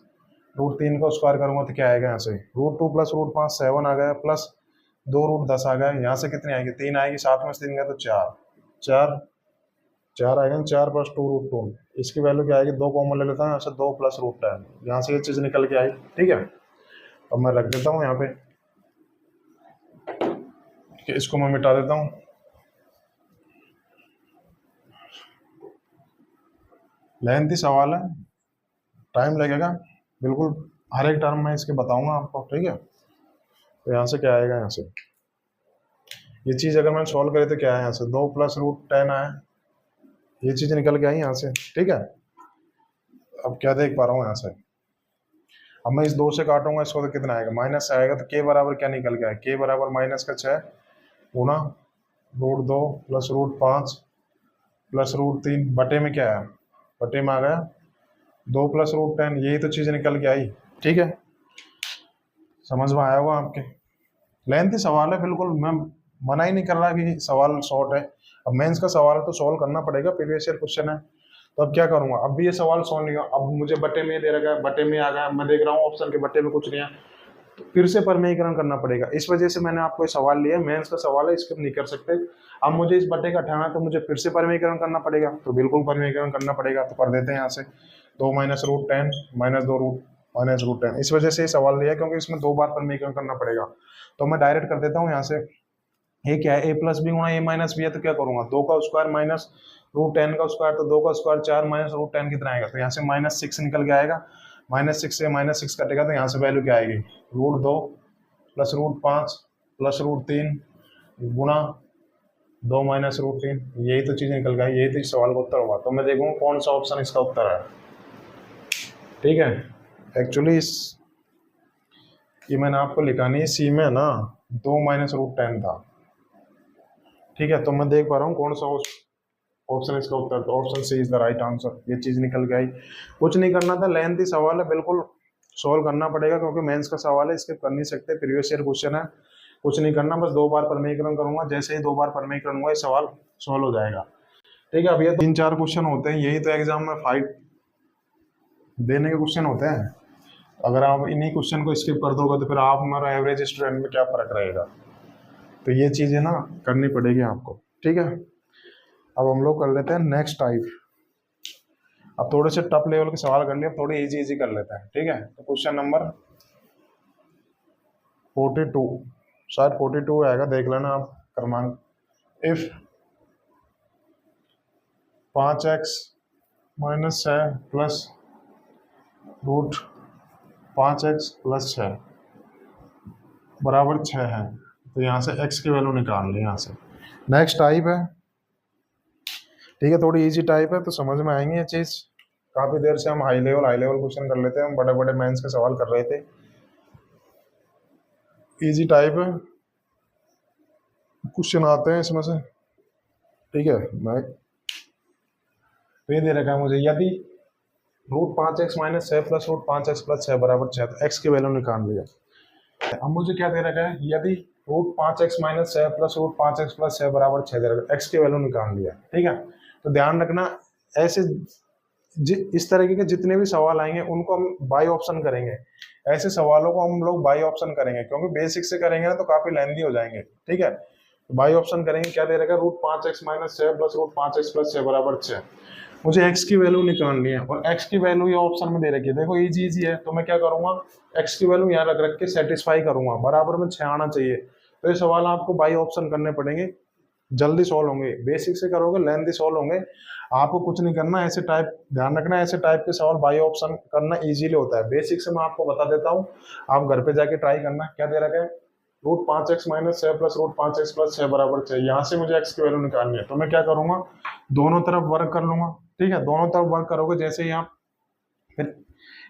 रूट 3 का स्क्वायर करूंगा तो क्या आएगा, यहाँ से रूट 2 प्लस रूट 5 7 आ गया, प्लस 2 रूट 10 आ गया। यहाँ से कितनी आएगी, 3 आएगी, साथ में 3 गया तो 4 4 4 आएगा, 4 प्लस 2 रूट 2। इसकी वैल्यू क्या आएगी, 2 कॉमन ले लेता हूँ, यहाँ से 2 प्लस रूट 10, यहाँ से ये चीज निकल के आई, ठीक है। अब मैं रख देता हूँ यहाँ पे, कि इसको मैं मिटा देता हूँ। लेंथी सवाल है, टाइम लगेगा बिल्कुल, हर एक टर्म में इसके बताऊंगा आपको, ठीक है। तो यहाँ से क्या आएगा, यहाँ से ये चीज अगर मैंने सॉल्व करी तो क्या है, यहाँ से 2 प्लस रूट 10 आया, ये चीज निकल के आई यहाँ से, ठीक है। अब क्या देख पा रहा हूँ यहाँ से, अब मैं इस 2 से काटूंगा इसको तो कितना आएगा, माइनस आएगा। तो के बराबर क्या निकल गया है, के बराबर माइनस का 6 गुना root 2 plus root 5 plus root 3 बटे में क्या है, बटे में आ गया 2 प्लस रूट 10, यही तो चीज निकल के आई, ठीक है। समझ में आया होगा आपके, लेंथी सवाल है बिल्कुल, मैं मना ही नहीं कर रहा कि सवाल शॉर्ट है। अब मेंस का सवाल है तो सॉल्व करना पड़ेगा, प्रीवियस ईयर क्वेश्चन है। तो अब क्या करूंगा, अब भी ये सवाल सॉल्व नहीं हुआ, अब मुझे बटे में दे रखा है, बटे में आ गया, मैं देख रहा हूँ ऑप्शन के बटे में कुछ नहीं है, तो फिर से परमीकरण करना पड़ेगा। इस वजह से मैंने आपको ये सवाल लिया, मेंस का सवाल है, स्किप नहीं कर सकते। अब मुझे इस बटे का हटाना है तो मुझे फिर से परमीकरण करना पड़ेगा, तो बिल्कुल परमीकरण करना पड़ेगा। तो कर देते हैं यहाँ से 2 minus root 10 minus 2 root minus root 10। इस वजह से ये सवाल लिया क्योंकि इसमें 2 बार परमीकरण करना पड़ेगा। तो मैं डायरेक्ट कर देता हूँ यहाँ से, ये क्या है, ए प्लस बी गुणा ए माइनस बी है, तो क्या करूंगा, 2 का स्क्वायर माइनस रूट 10 का स्क्वायर, तो 2 का स्क्वायर 4 माइनस रूट 10 कितना आएगा, तो यहाँ से माइनस 6 निकल के आएगा। माइनस 6 से माइनस 6 कटेगा तो यहाँ से वैल्यू क्या आएगी, root 2 plus root 5 plus root 3 गुणा 2 माइनस रूट 3, यही तो चीज निकल गई, यही तो इस सवाल का उत्तर होगा। तो मैं देखूंगा कौन सा ऑप्शन इसका उत्तर है, ठीक है। एक्चुअली इस ये मैंने आपको लिखा नहीं, सी में ना 2 माइनस रूट 10 था, ठीक है। तो मैं देख पा रहा हूँ कौन सा ऑप्शन इसका उत्तर, तो option C is the right answer, ये चीज निकल गई। कुछ नहीं करना था, लेंथी सवाल है, बिल्कुल सॉल्व करना पड़ेगा क्योंकि मेंस का सवाल है, स्किप कर नहीं सकते, प्रीवियस ईयर क्वेश्चन है। कुछ नहीं करना, बस 2 बार परमीकरण करूंगा, जैसे ही 2 बार परमीकरण हुआ ये सवाल सॉल्व हो जाएगा, ठीक है। अब ये 3-4 क्वेश्चन होते हैं, यही तो एग्जाम में फाइट देने के क्वेश्चन होते हैं। अगर आप इन्हीं क्वेश्चन को स्किप कर दोगे तो फिर आप हमारा एवरेज स्टूडेंट में क्या फर्क रहेगा। तो ये चीजें ना करनी पड़ेगी आपको, ठीक है। अब हम लोग कर लेते हैं नेक्स्ट टाइप। अब थोड़े से टफ लेवल के सवाल कर लिए, अब थोड़े इजी इजी कर लेते हैं, ठीक है। तो क्वेश्चन नंबर 42, शायद 42 आएगा, देख लेना आप क्रमांक। If 5x minus 6 plus root 5x plus 6 बराबर 6 है, तो यहाँ से x की वैल्यू निकाल लें। यहाँ से नेक्स्ट टाइप है, ठीक है, थोड़ी इजी टाइप है तो समझ में आएंगे ये चीज। काफी देर से हम हाई लेवल क्वेश्चन कर लेते हैं, हम बड़े बड़े मेंस के सवाल कर रहे थे। इजी टाइप है, क्वेश्चन आते हैं इसमें से, ठीक है। मैं ये दे रखा है मुझे, यदि root 5x minus 6 plus root 5x plus 6 बराबर 6, तो x की वैल्यू निकाल लिया। अब मुझे क्या दे रखा है, यदि root 5x minus 6 plus root 5x plus 6 बराबर 6 दे रखा है, x की वैल्यू निकाल लिया, ठीक है। तो ध्यान रखना, ऐसे इस तरीके के जितने भी सवाल आएंगे उनको हम बाई ऑप्शन करेंगे, ऐसे सवालों को हम लोग बाई ऑप्शन करेंगे, क्योंकि बेसिक से करेंगे ना तो काफी लेंथी हो जाएंगे, ठीक है। तो बाई ऑप्शन करेंगे, क्या दे रखा है, √5x - 6 प्लस √5x + 6 = 6। मुझे x की वैल्यू निकालनी है और x की वैल्यू ये ऑप्शन में दे रखी है, देखो इजी इजी है। तो मैं क्या करूंगा, x की वैल्यू यहाँ रख के सेटिस्फाई करूंगा, बराबर में 6 आना चाहिए। तो ये सवाल आपको बाई ऑप्शन करने पड़ेंगे, जल्दी सॉल्व होंगे, बेसिक से करोगे लेंथी सॉल्व होंगे। आपको कुछ नहीं करना, ऐसे टाइप ध्यान रखना, ऐसे टाइप के सवाल बाई ऑप्शन करना इजीली होता है। बेसिक से मैं आपको बता देता हूँ, आप घर पे जाके ट्राई करना। क्या दे रखा है, √5x - 6 प्लस √5x + 6 = 6। यहाँ से मुझे x की वैल्यू निकालनी है, तो मैं क्या करूंगा, दोनों तरफ वर्क कर लूंगा। ठीक है, दोनों तरफ वर्क करोगे, जैसे यहाँ फिर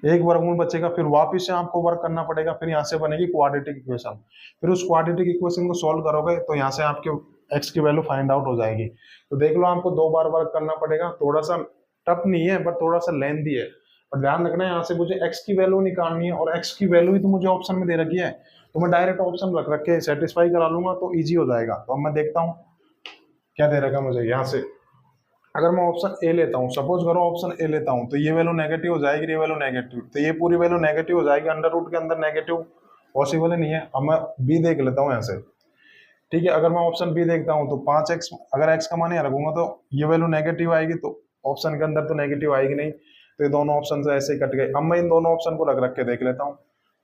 एक वर्गमूल बचेगा, फिर वापस से आपको वर्क करना पड़ेगा, फिर यहाँ से बनेगी क्वाड्रेटिक इक्वेशन। फिर उस क्वाड्रेटिक इक्वेशन को सॉल्व करोगे तो यहाँ से आपके x की वैल्यू फाइंड आउट हो जाएगी। तो देख लो, आपको 2 बार वर्क करना पड़ेगा, थोड़ा सा टफ नहीं है बट थोड़ा सा लेंथी है। और ध्यान रखना है, यहाँ से मुझे x की वैल्यू निकालनी है और x की वैल्यू ही तो मुझे ऑप्शन में दे रखी है, तो मैं डायरेक्ट ऑप्शन रख के सेटिस्फाई करा लूंगा, तो ईजी हो जाएगा। तो अब मैं देखता हूँ क्या दे रखा मुझे। यहाँ से अगर मैं ऑप्शन ए लेता हूँ, सपोज करो ऑप्शन ए लेता हूँ, तो ये वैल्यू नेगेटिव हो जाएगी, ये वैल्यू नेगेटिव, तो ये पूरी वैल्यू नेगेटिव हो जाएगी, अंडर रूट के अंदर नेगेटिव पॉसिबल ही नहीं है। अब मैं बी देख लेता हूँ यहाँ से। ठीक है, अगर मैं ऑप्शन बी देखता हूँ तो 5x, अगर x का मान यहाँ रखूंगा तो ये वैल्यू नेगेटिव आएगी, तो ऑप्शन के अंदर तो नेगेटिव आएगी नहीं, तो ये दोनों ऑप्शन से ऐसे ही कट गए। अब मैं इन दोनों ऑप्शन को रख के देख लेता हूँ,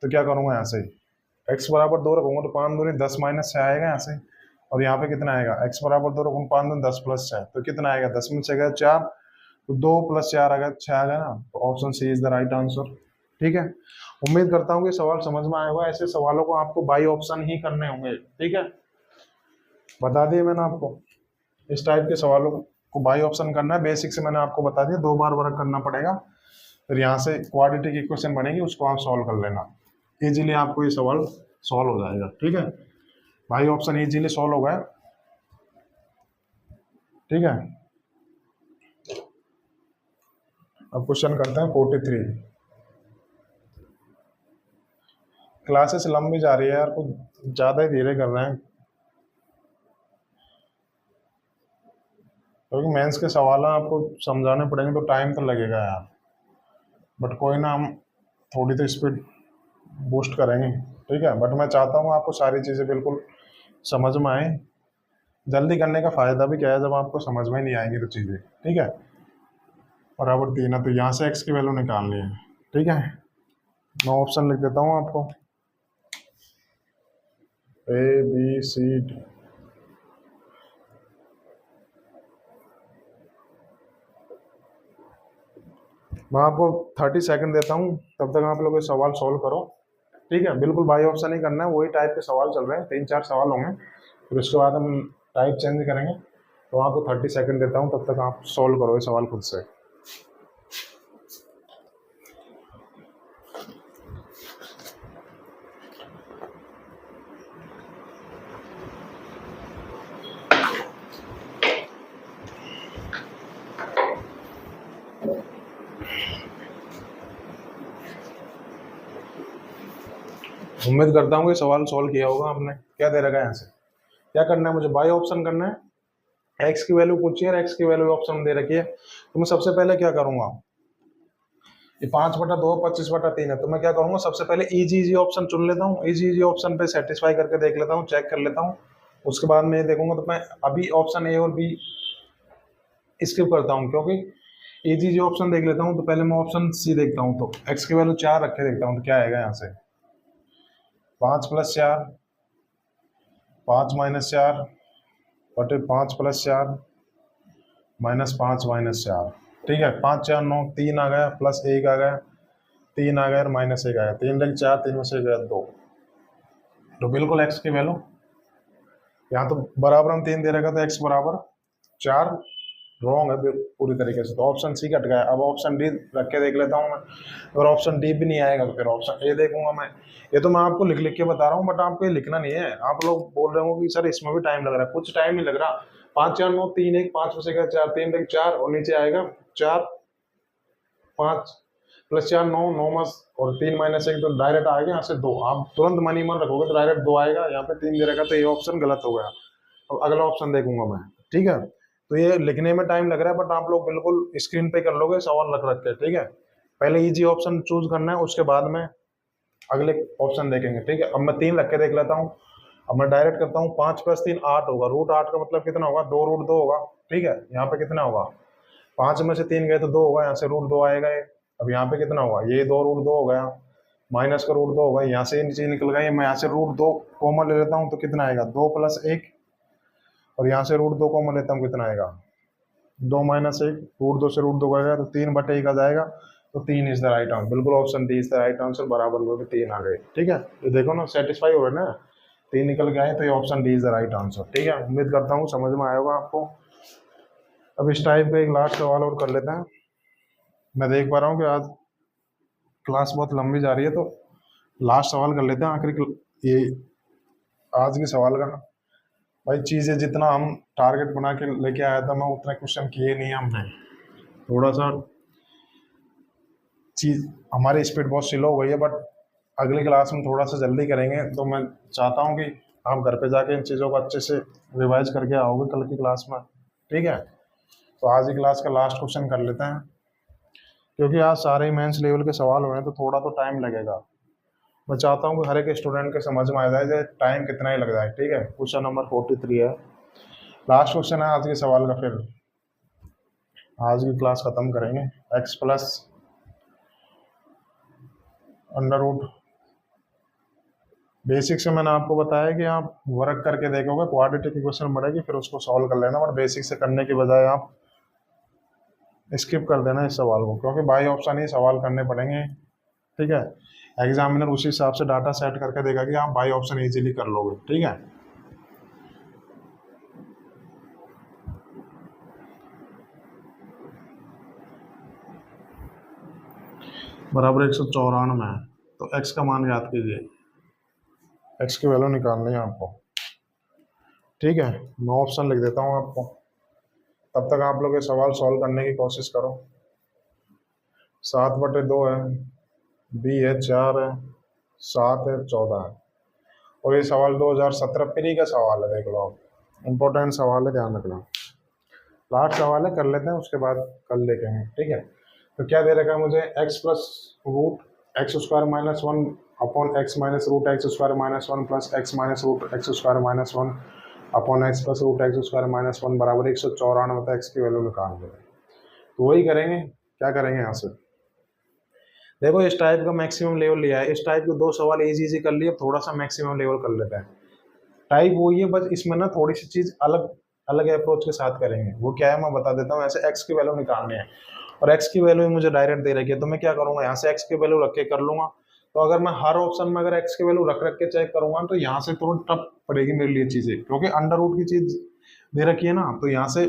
तो क्या करूंगा, यहाँ से x = 2 रखूंगा तो 5 दूनी 10 - 6 आएगा यहाँ से, और यहाँ पे कितना आएगा, x = 2 रखूंगा 5 दूनी 10 + 6, तो कितना आएगा, 10 में 6 गया 4, तो 2 + 4 आ गया 6 आ गया ना, तो option C is the right answer. ठीक है, उम्मीद करता हूँ कि सवाल समझ में आया होगा। ऐसे सवालों को आपको बाई ऑप्शन ही करने होंगे। ठीक है, बता दिए मैंने आपको, इस टाइप के सवालों को बाई ऑप्शन करना है। बेसिक से मैंने आपको बता दिया, 2 बार वर्क करना पड़ेगा, फिर यहाँ से क्वाड्रेटिक इक्वेशन बनेगी, उसको आप सॉल्व कर लेना, इजीली आपको ये सवाल सॉल्व हो जाएगा। ठीक है, बाई ऑप्शन इजीली सॉल्व हो गया। ठीक है, अब क्वेश्चन करते हैं 43। क्लासेस लंबी जा रही है यार, कुछ ज्यादा ही धीरे कर रहे हैं, क्योंकि मेंस के सवाल आपको समझाने पड़ेंगे तो टाइम तो लगेगा यार, बट कोई ना, हम थोड़ी तो स्पीड बूस्ट करेंगे। ठीक है, बट मैं चाहता हूँ आपको सारी चीज़ें बिल्कुल समझ में आए। जल्दी करने का फायदा भी क्या है, जब आपको समझ में नहीं आएंगी तो चीज़ें। ठीक है, बराबर 3 है, तो यहाँ से x की वैल्यू निकालनी है। ठीक है, मैं ऑप्शन लिख देता हूँ आपको, A B C D। मैं आपको 30 सेकंड देता हूँ, तब तक आप लोग ये सवाल सॉल्व करो। ठीक है, बिल्कुल बाई ऑप्शन ही करना है, वही टाइप के सवाल चल रहे हैं, 3-4 सवाल होंगे, फिर उसके बाद हम टाइप चेंज करेंगे। तो आपको 30 सेकंड देता हूँ, तब तक आप सॉल्व करो ये सवाल खुद से। उम्मीद करता हूँ कि सवाल सॉल्व किया होगा आपने। क्या दे रखा है यहाँ से, क्या करना है मुझे, बाई ऑप्शन करना है। x की वैल्यू पूछी है, x की वैल्यू ऑप्शन में दे रखी है, तो मैं सबसे पहले क्या करूंगा, ये 5/2 25/3 है, तो मैं क्या करूंगा, सबसे पहले इजी ऑप्शन चुन लेता हूँ, इजी ऑप्शन पे सेटिस्फाई करके देख लेता हूँ, चेक कर लेता हूँ। उसके बाद मैं देखूंगा, तो मैं अभी ऑप्शन ए और बी स्किप करता हूँ, क्योंकि इजी ऑप्शन देख लेता हूँ। तो पहले मैं ऑप्शन सी देखता हूँ, तो x की वैल्यू 4 रखे देखता हूँ, तो क्या आएगा यहाँ से, 5 + 4 5 - 4 बटे 5 + 4 -5 - 4। ठीक है, 5 4 9, 3 आ गया, प्लस 1 आ गया, 3 आ गया और -1 आया, 3 × 4, 3 में से गया 2। तो बिल्कुल x की वैल्यू यहाँ तो बराबर हम 3 दे रखा था, x = 4 रॉन्ग है पूरी तरीके से, तो ऑप्शन सी कट गया। अब ऑप्शन डी रख के देख लेता हूँ मैं, अगर ऑप्शन डी भी नहीं आएगा तो फिर ऑप्शन ए देखूंगा मैं। ये तो मैं आपको लिख लिख के बता रहा हूँ, बट आपको ये लिखना नहीं है। आप लोग बोल रहे हो कि सर इसमें भी टाइम लग रहा है, कुछ टाइम नहीं लग रहा। 5 4 9 3 1 5 में से गया 4, 3 × 4 और नीचे आएगा 4 5 + 4 9 9 और 3 - 1 तो डायरेक्ट आएगा यहाँ से 2। आप तुरंत मनी मन रखोगे तो डायरेक्ट 2 आएगा, यहाँ पे 3 दे रखा, तो ये ऑप्शन गलत हो गया। अब अगला ऑप्शन देखूंगा मैं। ठीक है, तो ये लिखने में टाइम लग रहा है, बट आप लोग बिल्कुल स्क्रीन पे कर लोगे सवाल रख के। ठीक है, पहले इजी ऑप्शन चूज करना है, उसके बाद में अगले ऑप्शन देखेंगे। ठीक है, अब मैं 3 रख के देख लेता हूँ, अब मैं डायरेक्ट करता हूँ, 5 + 3 8 होगा, √8 का मतलब कितना होगा, 2√2 होगा। ठीक है, यहाँ पे कितना होगा, 5 में से 3 गए तो 2 होगा, यहाँ से √2 आएगा ये। अब यहाँ पे कितना होगा, ये 2√2 हो गया, माइनस का √2 होगा, यहाँ से नीचे निकल गया, मैं यहाँ से √2 कॉमन ले लेता हूँ तो कितना आएगा, 2 + 1, और यहाँ से √2 कॉमन लेता हूँ, कितना आएगा, 2 - 1, √2 से √2 गएगा तो 3/1 आ जाएगा, तो 3 इज द राइट आंसर। बिल्कुल option D is the right answer, बराबर में 3 आ गए। ठीक है, तो देखो ना, सेटिस्फाई हो रहे ना, 3 निकल गए, तो ये option D is the right answer. ठीक है, उम्मीद करता हूँ समझ में आया होगा आपको। अब इस टाइप का एक लास्ट सवाल और कर लेते हैं। मैं देख पा रहा हूँ कि आज क्लास बहुत लंबी जा रही है, तो लास्ट सवाल कर लेते हैं आखिरी ये आज के सवाल का। भाई चीज़ें जितना हम टारगेट बना के लेके आया था, मैं उतना क्वेश्चन किए नहीं हमने, थोड़ा सा चीज़ हमारी स्पीड बहुत स्लो हो गई है, बट अगली क्लास में थोड़ा सा जल्दी करेंगे। तो मैं चाहता हूँ कि आप घर पे जाके इन चीज़ों को अच्छे से रिवाइज करके आओगे कल की क्लास में। ठीक है, तो आज ही क्लास का लास्ट क्वेश्चन कर लेते हैं, क्योंकि आज सारे मेंस लेवल के सवाल हो रहे हैं तो थोड़ा तो टाइम लगेगा। मैं चाहता हूँ कि हर एक स्टूडेंट के समझ में आ जाए टाइम कितना ही लग जाए। ठीक है, क्वेश्चन नंबर 43 है, लास्ट क्वेश्चन है आज के सवाल का, फिर आज की क्लास खत्म करेंगे। x + √, बेसिक से मैंने आपको बताया कि आप वर्क करके देखोगे, क्वाड्रेटिक इक्वेशन बढ़ेगी फिर उसको सॉल्व कर लेना, और बेसिक से करने के बजाय आप स्किप कर देना इस सवाल को, क्योंकि बाई ऑप्शन ही सवाल करने पड़ेंगे। ठीक है, एग्जामिनर उसी हिसाब से डाटा सेट करके देगा कि आप बाई ऑप्शन इजीली कर लोगे। ठीक है, बराबर 194 है, तो x का मान याद कीजिए, x की वैल्यू निकालनी है आपको। ठीक है, मैं ऑप्शन लिख देता हूँ आपको, तब तक आप लोग ये सवाल सॉल्व करने की कोशिश करो। 7/2 है, b है 4 है, 7 है, 14 है, और ये सवाल 2017 प्री का सवाल है, देख लो आप, इम्पोर्टेंट सवाल है, ध्यान रखना। लास्ट सवाल है, कर लेते हैं, उसके बाद कल देखेंगे। ठीक है, तो क्या दे रखा है मुझे, x + √x² - 1 upon x - √x² - 1 plus x - √x² - 1 upon x + √x² - 1 बराबर 194, तो x की वैल्यू निकाल दे। तो वही करेंगे, क्या करेंगे यहाँ से, देखो इस टाइप का मैक्सिमम लेवल लिया है, इस टाइप के 2 सवाल इजी कर लिए, थोड़ा सा मैक्सिमम लेवल कर लेते हैं। टाइप वही है, बस इसमें ना थोड़ी सी चीज़ अलग अलग अप्रोच के साथ करेंगे। वो क्या है मैं बता देता हूँ। ऐसे x की वैल्यू निकालनी है, और x की वैल्यू मुझे डायरेक्ट दे रखी है, तो मैं क्या करूँगा, यहाँ से x की वैल्यू रख के कर लूँगा। तो अगर मैं हर ऑप्शन में अगर x की वैल्यू रख के चेक करूँगा, तो यहाँ से थोड़ी टफ पड़ेगी मेरे लिए चीज़ें, क्योंकि अंडर रूट की चीज़ दे रखी है ना। तो यहाँ से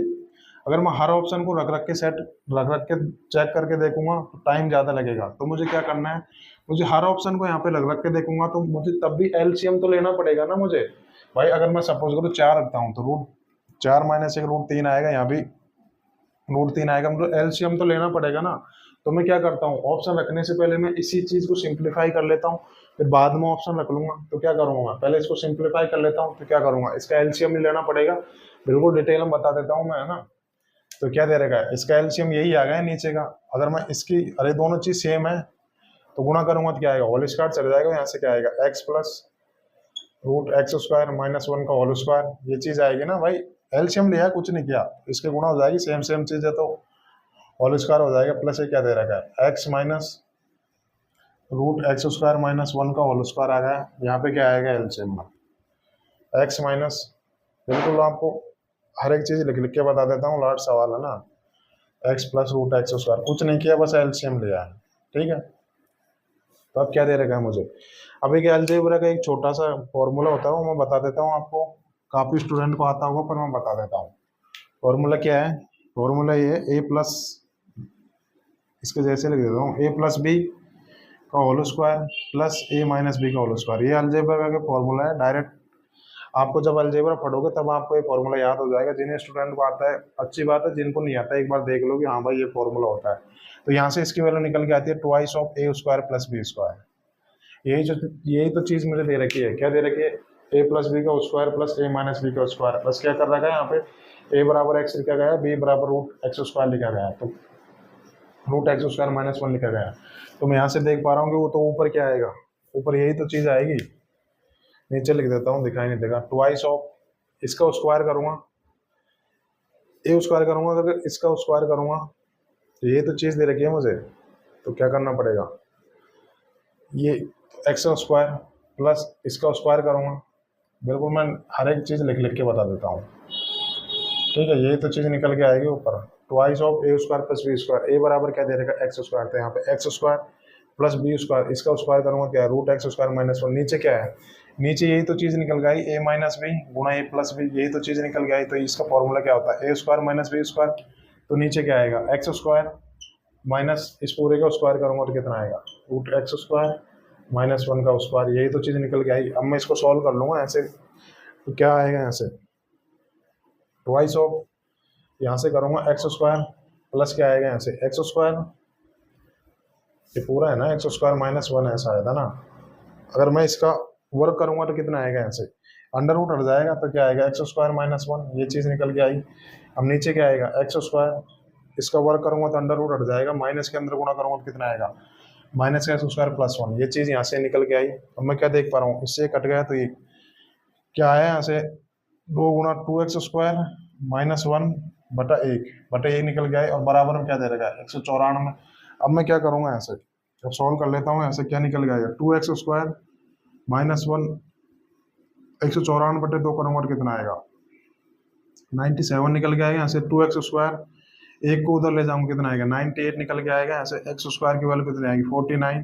अगर मैं हर ऑप्शन को रख के चेक करके देखूंगा तो टाइम ज़्यादा लगेगा। तो मुझे क्या करना है, मुझे हर ऑप्शन को यहाँ पे रख के देखूंगा, तो मुझे तब भी एलसीएम तो लेना पड़ेगा ना मुझे। भाई अगर मैं सपोज करूँ 4 रखता हूँ, तो √4 - 1 √3 आएगा, यहाँ भी √3 आएगा, मुझे एलसीएम तो लेना पड़ेगा ना। तो मैं क्या करता हूँ, ऑप्शन रखने से पहले मैं इसी चीज़ को सिंप्लीफाई कर लेता हूँ, फिर बाद में ऑप्शन रख लूंगा। तो क्या करूँगा, पहले इसको सिंप्लीफाई कर लेता हूँ, तो क्या करूँगा, इसका एलसीएम ही लेना पड़ेगा। बिल्कुल डिटेल में बता देता हूँ मैं, है ना। तो क्या दे रखा है, इसका एलसीएम यही आ गया है नीचे का। अगर मैं इसकी, अरे दोनों चीज़ सेम है, तो गुणा करूंगा तो क्या आएगा, होल स्क्वायर चल जाएगा, यहाँ से क्या आएगा, x + √x² - 1 का होल स्क्वायर, ये चीज़ आएगी ना। भाई एलसीएम लिया, कुछ नहीं किया, इसके गुणा हो जाएगी, सेम चीज़ है, तो होल स्क्वायर हो जाएगा, प्लस ये क्या दे रखा है, x - √x² - 1 का होल स्क्वायर आ गया। यहाँ पे क्या आएगा एलसीएम में, x माइनस, बिल्कुल आपको हर एक चीज़ लिख के बता देता हूँ, लास्ट सवाल है ना, x + √x², कुछ नहीं किया, बस एलसीएम लिया है। ठीक है, तो अब क्या दे रखा है मुझे, अभी क्या अलजेब्रा का एक छोटा सा फॉर्मूला होता है, वो मैं बता देता हूँ आपको, काफ़ी स्टूडेंट को आता होगा, पर मैं बता देता हूँ। फॉर्मूला क्या है, फॉर्मूला ये a प्लस, इसके जैसे लिख देता हूँ, a + b का whole square plus a - b का होल स्क्वायर। ये अलजेब्रा का फॉर्मूला है। डायरेक्ट आपको जब अलजेब्रा पढ़ोगे तब आपको ये फॉर्मूला याद हो जाएगा। जिन्हें स्टूडेंट को आता है अच्छी बात है, जिनको नहीं आता है एक बार देख लो कि हाँ भाई ये फॉर्मूला होता है। तो यहाँ से इसकी वैल्यू निकल के आती है 2 ऑफ a² + b²। यही तो चीज़ मुझे दे रखी है, क्या दे रखी है, a + b का स्क्वायर प्लस a - b का स्क्वायर, प्लस क्या कर रखा है यहाँ पे, a बराबर x लिखा गया है, b बराबर √x² लिखा गया है, तो √x² - 1 लिखा गया है। तो मैं यहाँ से देख पा रहा हूँ कि वो तो ऊपर क्या आएगा, ऊपर यही तो चीज़ आएगी, नीचे लिख देता हूँ, दिखाई नहीं देगा। ट्वाइस ऑफ, इसका स्क्वायर करूँगा, ए स्क्वायर करूँगा, अगर इसका स्क्वायर करूँगा तो ये तो चीज़ दे रखी है मुझे, तो क्या करना पड़ेगा, ये एक्स का स्क्वायर प्लस इसका स्क्वायर करूँगा। बिल्कुल मैं हर एक चीज़ लिख लिख के बता देता हूँ, ठीक है। यही तो चीज़ निकल के आएगी ऊपर, twice of A square plus B square. A बराबर क्या दे रखा, एक्स स्क्वायर, तो यहाँ पे X square plus B square, इसका स्क्वायर करूँगा क्या है, रूट एक्स स्क्वायर माइनस 1। नीचे क्या है, नीचे यही तो चीज़ निकल गई, ए माइनस बी गुणा ए प्लस बी, यही तो चीज़ निकल गई। तो इसका फॉर्मूला क्या होता है, ए स्क्वायर माइनस बी स्क्वायर। तो नीचे क्या आएगा, एक्स स्क्वायर माइनस इस पूरे का स्क्वायर करूँगा तो कितना आएगा, रूट एक्स स्क्वायर माइनस 1 का स्क्वायर। यही तो चीज़ निकल के आई। अब मैं इसको सॉल्व कर लूँगा ऐसे, तो क्या आएगा यहाँ से, ट्वाइस ऑफ, यहाँ से करूँगा एक्स स्क्वायर प्लस क्या आएगा यहाँ से एक्स स्क्वायर, ये पूरा है ना, एक्स स्क्वायर माइनस 1 ऐसा आया था ना। अगर मैं इसका वर्क करूँगा तो कितना आएगा यहाँ से, अंडर रूट हट जाएगा तो क्या आएगा, एक्स स्क्वायर माइनस 1, ये चीज़ निकल के आई। अब नीचे क्या आएगा, एक्स स्क्वायर, इसका वर्क करूँगा तो अंडर रूट हट जाएगा, माइनस के अंदर गुणा करूँगा तो कितना आएगा, माइनस का एक्स स्क्वायर प्लस 1, ये चीज़ यहाँ से निकल के आई। अब मैं क्या देख पा रहा हूँ, इससे कट गया तो ये क्या आया यहाँ से, 2 गुणा 2x स्क्वायर माइनस 1 बटा 1 निकल गया है, और बराबर में क्या दे रखा है, 194। अब मैं क्या करूँगा यहाँ से, जब सॉल्व कर लेता हूँ यहाँ से क्या निकल गया, 2x स्क्वायर माइनस 1 194 बटे 2 करूँगा तो कितना आएगा, 97 निकल के आएगा। यहाँ से 2x स्क्वायर, एक को उधर ले जाऊँगा कितना आएगा, 98 निकल के आएगा। यहाँ से एक्स स्क्वायर की वैल्यू कितनी आएगी, 49,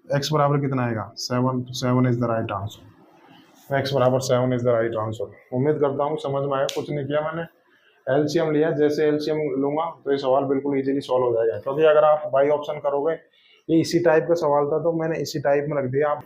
एक्स बराबर कितना आएगा, 7 is the right answer. X बराबर 7 इज द राइट आंसर। उम्मीद करता हूँ समझ में आया, कुछ नहीं किया मैंने, एलसीएम लिया, जैसे एलसीएम लूंगा तो ये सवाल बिल्कुल इजीली सॉल्व हो जाएगा। क्योंकि अगर आप बाई ऑप्शन करोगे, ये इसी टाइप का सवाल था तो मैंने इसी टाइप में रख दिया। आप